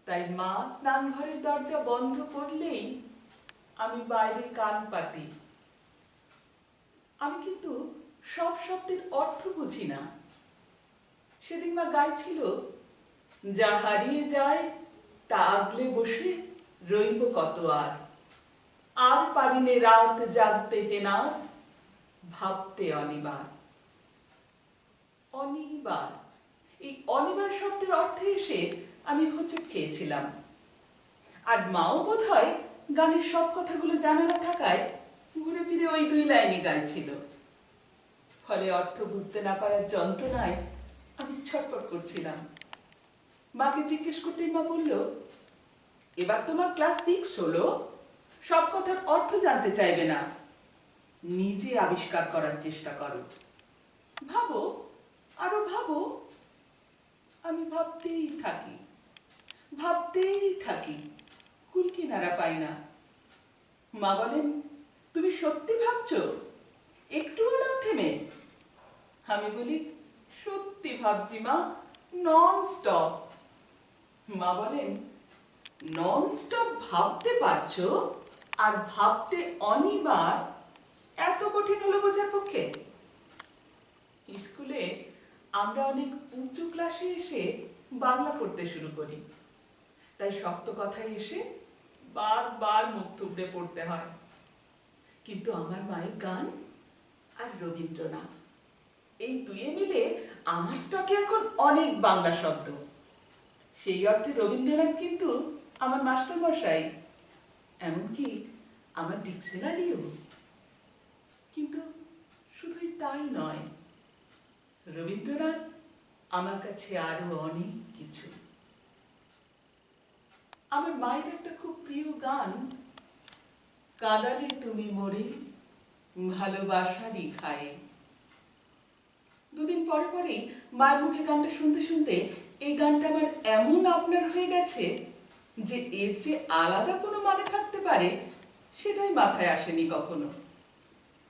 তাই মা স্নান ঘরের দরজা বন্ধ করলেই আমি বাইরে কান পাতি। আমি কিন্তু সব শব্দের অর্থ বুঝি না। সেদিন মা গাইছিল, যা হারিয়ে যায় তা আগলে বসে রইব কত আর পারিনে রাত জাগতে হেনাথ, ভাবতে অনিবার। অনিবার, এই অনিবার শব্দের অর্থে এসে আমি হোঁচট খেয়েছিলাম। আর মাও বোধহয় গানের সব কথাগুলো জানা না থাকায় ঘুরে ফিরে ওই 2 লাইনে গাইছিল। ফলে অর্থ বুঝতে না পারার যন্ত্রণায় আমি ছটফট করছিলাম। মাকে জিজ্ঞেস করতেই মা বলল, এবার তোমার ক্লাস 6 হলো, সব কথার অর্থ জানতে চাইবে না, নিজে আবিষ্কার করার চেষ্টা করো। ভাবো, আরো ভাবো। আমি ভাবতেই থাকি, কুল কিনারা পাই না। মা বলেন, তুমি সত্যি ভাবছো, একটুও না থেমে? আমি বলি, সত্যি ভাবছি মা, নন স্টপ। মা বলেন, নন স্টপ ভাবতে পারছো আর ভাবতে অনিবার, এত কঠিন হলো বোঝার পক্ষে? স্কুলে আমরা অনেক উঁচু ক্লাসে এসে বাংলা পড়তে শুরু করি। তাই শক্ত কথায় এসে বারবার মুখ থুবড়ে পড়তে হয়। কিন্তু আমার মায়ের গান আর রবীন্দ্রনাথ, এই দুয়ে মিলে আমার স্টকে এখন অনেক বাংলা শব্দ। সেই অর্থে রবীন্দ্রনাথ কিন্তু আমার মাস্টার মশাই, এমনকি আমার ডিকশনারিও। কিন্তু শুধুই তাই নয়, রবীন্দ্রনাথ আমার কাছে আরো অনেক কিছু। আমার মায়ের একটা খুব প্রিয় গান, কাঁদালে তুমি মোরে ভালোবাসারই খায়ে। দুদিন পরে পরেই মায়ের মুখে গানটা শুনতে শুনতে এই গানটা আমার এমন আপনার হয়ে গেছে যে এর যে আলাদা কোনো মানে থাকতে পারে সেটাই মাথায় আসেনি কখনো,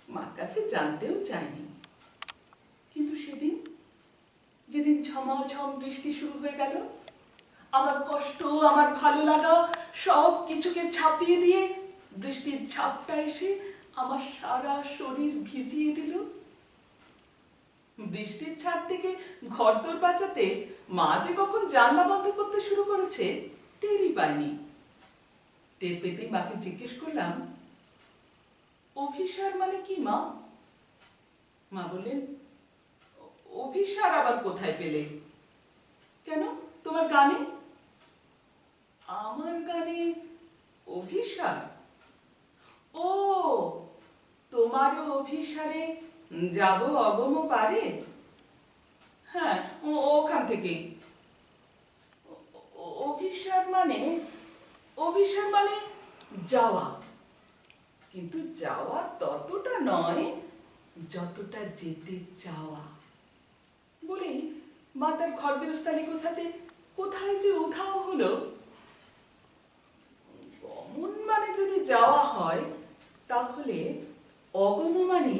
মার কাছে জানতেও চাইনি। কিন্তু সেদিন, যেদিন ঝমাঝম বৃষ্টি শুরু হয়ে গেল, আমার কষ্ট, আমার ভালো লাগা সব কিছুকে ছাপিয়ে দিয়ে বৃষ্টির ঝাপটা এসে আমার সারা শরীর ভিজিয়ে দিল। বৃষ্টির ছাদ থেকে ঘরদোর বাঁচাতে মা যে কখন জানলা বন্ধ করতে শুরু করেছে টেরই পাইনি। টের পেতেই মাকে জিজ্ঞেস করলাম, অভিসার মানে কি মা? মা বললেন, অভিসার আবার কোথায় পেলে? কেন, তোমার গানে? আমার গানে অভিসার? ও, তোমারও অভিসারে যাব অগম পারে? হ্যাঁ, ওখান থেকেই। অভিসার মানে যাওয়া, কিন্তু যাওয়া ততটা নয় যতটা যেতে চাওয়া। বলেই মা তার ঘর গৃহস্থালি গোছাতে কোথায় যে উধাও হলো। গমন মানে যদি যাওয়া হয়, তাহলে অগম মানে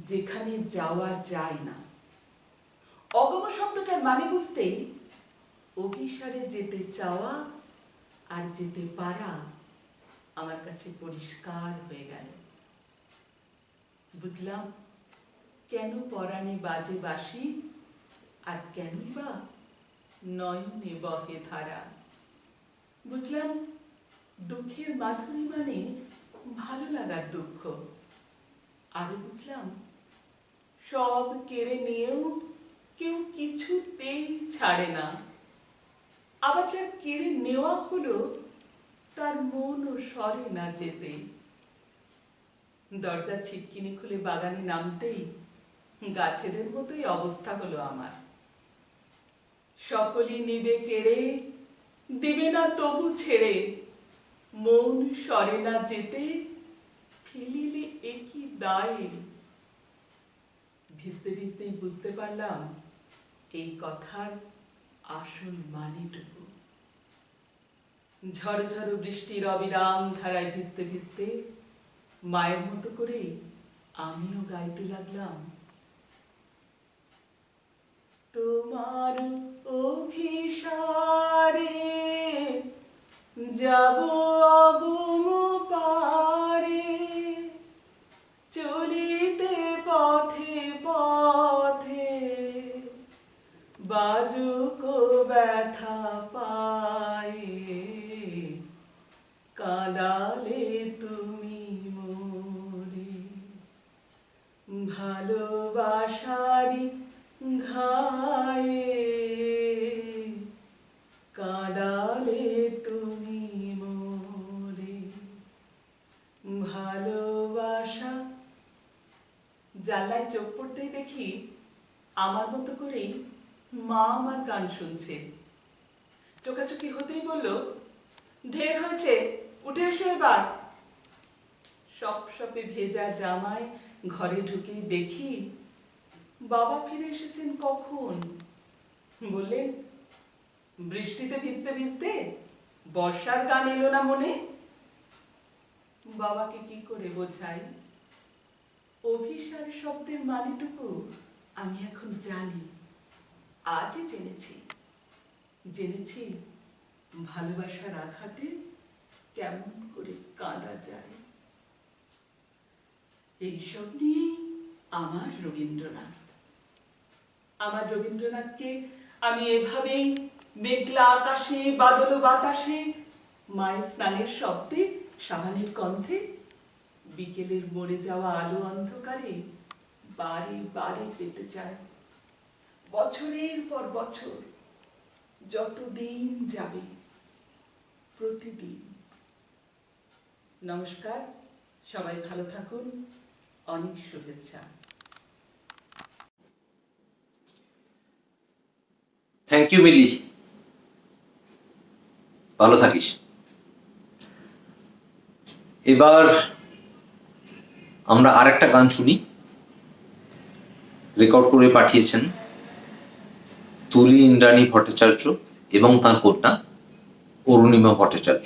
যেখানে যাওয়া যায় না। অগম শব্দটার মানে বুঝতেই অভিসারে যেতে চাওয়া আর যেতে পারা আমার কাছে পরিষ্কার হয়ে গেল। বুঝলাম কেন পরাণে বাজে বাঁশি, আর কেনই বা নয়নে বহে ধারা। বুঝলাম দুঃখের মাধুরী মানে ভালো লাগার দুঃখ। আরো বুঝলাম সব কেড়ে নিয়েও কেউ কিছুতেই ছাড়ে না, আবার যার কেড়ে নেওয়া হলো তার মনও সরে না যেতে। দরজার ছিটকিনি খুলে বাগানে নামতেই গাছেদের মতোই অবস্থা হলো আমার। সকলই নিবে কেড়ে, দিবে না তবু ছেড়ে, মন সরে না যেতে, ফেলিলে একই দায়ে। ভিজতে ভিজতেই বুঝতে পারলাম এই কথার আসল মানেটুকু। ঝড় ঝড় বৃষ্টির অবিরাম ধারায় ভিজতে ভিজতে মায়ের মতো করে আমিও গাইতে লাগলাম, তোমার অভিসারে যাব অগুম পারে, চলিতে পথে পথে বাজুক ব্যথা পায়ে, কাঁদালে তুমি মোরে ভালোবাসারি ঘায়ে, কাঁদালে তুমি মোরে ভালোবাসা। জানলায় চোখ পড়তেই দেখি আমার মতো করেই মা আমার গান শুনছে। চোখাচোখি হতেই বলল, ঢের হয়েছে, উঠে এসো এবার। সপ সপে ভেজা জামায় ঘরে ঢুকেই দেখি বাবা ফিরে এসেছেন কখন। বললেন, বৃষ্টিতে ভিজতে ভিজতে বর্ষার গান এলো না মনে? বাবাকে কি করে বোঝাই? অভিসার শব্দের মানেটুকু আমি এখন জানি, আজই জেনেছি ভালোবাসার আঘাতে কেমন করে কাঁদা যায়। এইসব নিয়ে আমার রবীন্দ্রনাথকে আমি এভাবেই মেঘলা আকাশে বাদল বাতাসে, মায়ের স্নানের শব্দে, সাবানের গন্ধে, বিকেলের মরে যাওয়া আলো অন্ধকারে বারে বারে পেতে যায়। বছরের পর বছর যত দিন যাবে, প্রতিদিন। নমস্কার, সবাই ভালো থাকুন, অনেক শুভেচ্ছা। থ্যাংক ইউ মিলি, ভালো থাকিস। এবার আমরা আরেকটা গান শুনি, রেকর্ড করে পাঠিয়েছেন তুলি ইন্দ্রাণী ভট্টাচার্য এবং তার কন্যা অরুণিমা ভট্টাচার্য।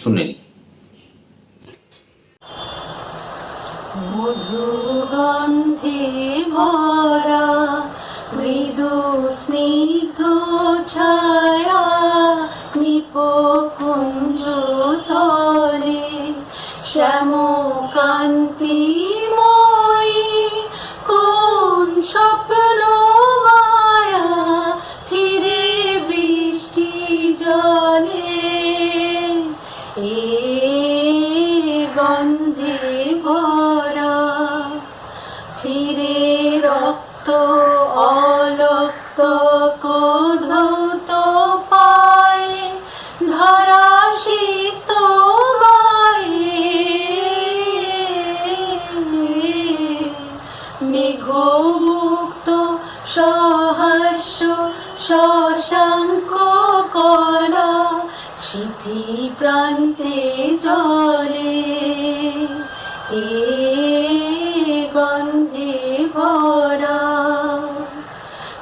শুনে নি। মধুগন্ধে ভরা মৃদু স্নিগ্ধ ছায়া নিপকুঞ্জ তলে শ্যামকান্তিময়ী কোন স্বপ্ন মায়া ফিরে বৃষ্টি জলে এ গন্ধে ভরা ফিরে রক্ত অলক্ত কোধৌত পায়ে ধরা শীত মেঘমুক্ত সহাস্য শশাঙ্ক কলা সিথি প্রান্তে জলে এ গন্ধে ভরা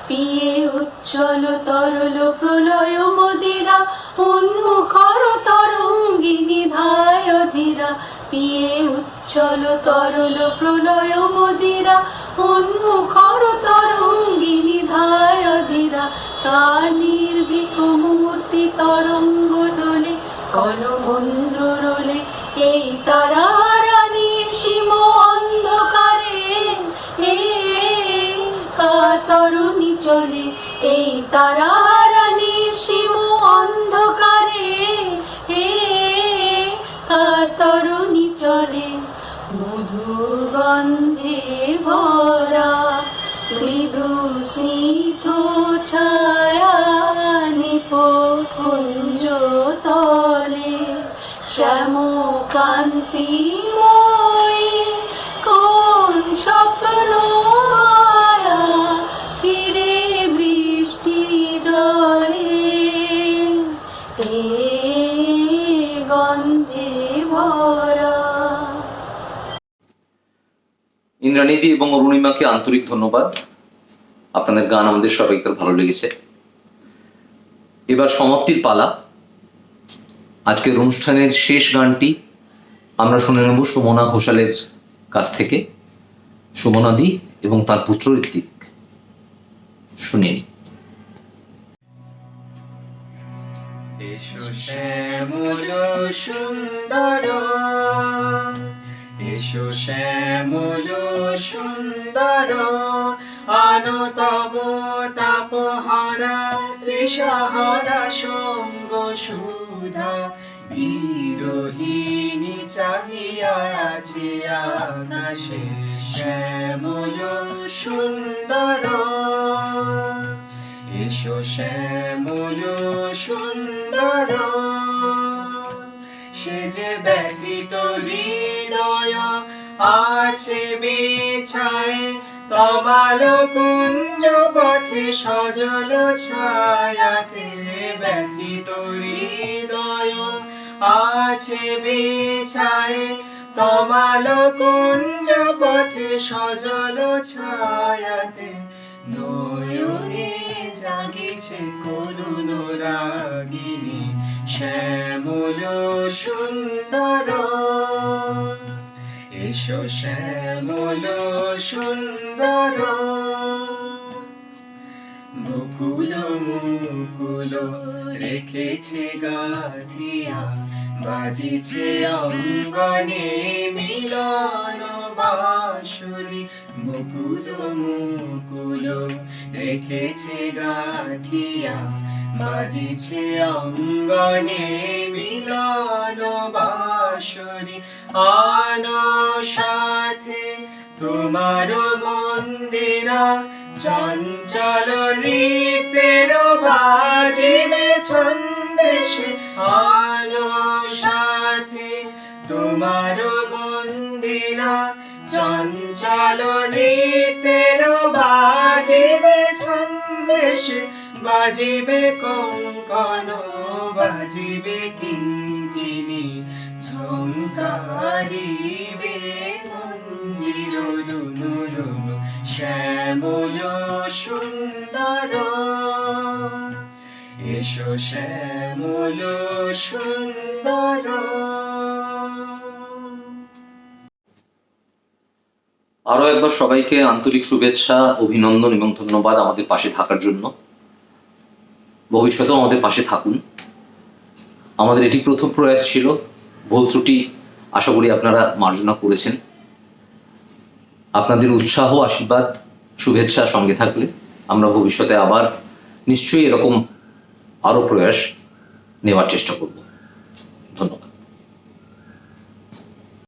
পিয়ে উচ্ছল তরল প্রলয় মদিরা উন্মুখর তরঙ্গিনী ধায় ধীরা পিয়ে উচ্ছল তরল প্রলয় মদিরা উন্মুখর তরঙ্গিনী ধায় ধীরা কানির্ভীক মূর্তি তরঙ্গ দোলে কলমন্দ্র রোলে এই তারারানী সীম অন্ধকারে হে কাতরুণী চলে এই তারারানী সীম অন্ধকারে হে কাতরুণী চলে মধুগন্ধে ভরা মৃদু স্নিগ্ধ ছায়া নিপকুঞ্জ তলে শ্যামকান্তিময়ী কোন স্বপ্ন মায়া ফিরে বৃষ্টি জলে এ গন্ধে ভরা। ইন্দ্রাণীদি এবং অরুণিমাকে আন্তরিক ধন্যবাদ, আপনাদের গান আমাদের সবাইকার ভালো লেগেছে। এবার সমাপ্তির পালা। আজকের অনুষ্ঠানের শেষ গানটি আমরা শুনে নেব সুমনা ঘোষালের কাছ থেকে, সুমনাদি এবং তার পুত্র ঋত্বিক। শুনে নি। এসো শ্যামল সুন্দর, এসো শ্যামল সুন্দর, আনো তব তাপহারা তৃষাহারা সঙ্গ সুধা বিরোহিণী চাহিয়া আছে আকাশে শ্যামল সুন্দর। এসো শ্যামল সুন্দর, সে যে ব্যথিত হৃদয় আছে বিছায় তমাল কুঞ্জ পথে সজল ছায়াতে ব্যথিত হৃদয় আছে বিছায় তমাল কুঞ্জ পথে সজল ছায়াতে নয়নে জাগিছে করুণ রাগিনী শ্যামল সুন্দর। এসো শ্যামল সুন্দর, বকুল মুকুল রেখেছে গাথিয়া বাজিছে অঙ্গনে মিলন বাঁশুরি। বকুল মুকুল রেখেছে গাথিয়া বাজিছে অঙ্গনে মিলন বাঁশরি। আনো সাথে তোমার মন্দিরা, চঞ্চল নৃত্যের বাজিবে ছন্দেশে। আনো সাথে তোমার মন্দিরা, চঞ্চল নৃত্যের বাজিবে ছন্দেশে। বাজিবে কঙ্কন, বাজিবে কিঙ্কিণী, ঝঙ্কারিবে মঞ্জির রুনু রুনু, শ্যামল সুন্দর। এসো শ্যামল সুন্দর। আরো একবার সবাইকে আন্তরিক শুভেচ্ছা, অভিনন্দন এবং ধন্যবাদ আমাদের পাশে থাকার জন্য। ভবিষ্যতেও আমাদের পাশে থাকুন। আমাদের এটি প্রথম প্রয়াস ছিল, ভুল ত্রুটি আশা করি আপনারা মার্জনা করেছেন। আপনাদের উৎসাহ, আশীর্বাদ, শুভেচ্ছা সঙ্গে থাকলে আমরা ভবিষ্যতে আবার নিশ্চয়ই এরকম আরো প্রয়াস নেওয়ার চেষ্টা করব। ধন্যবাদ।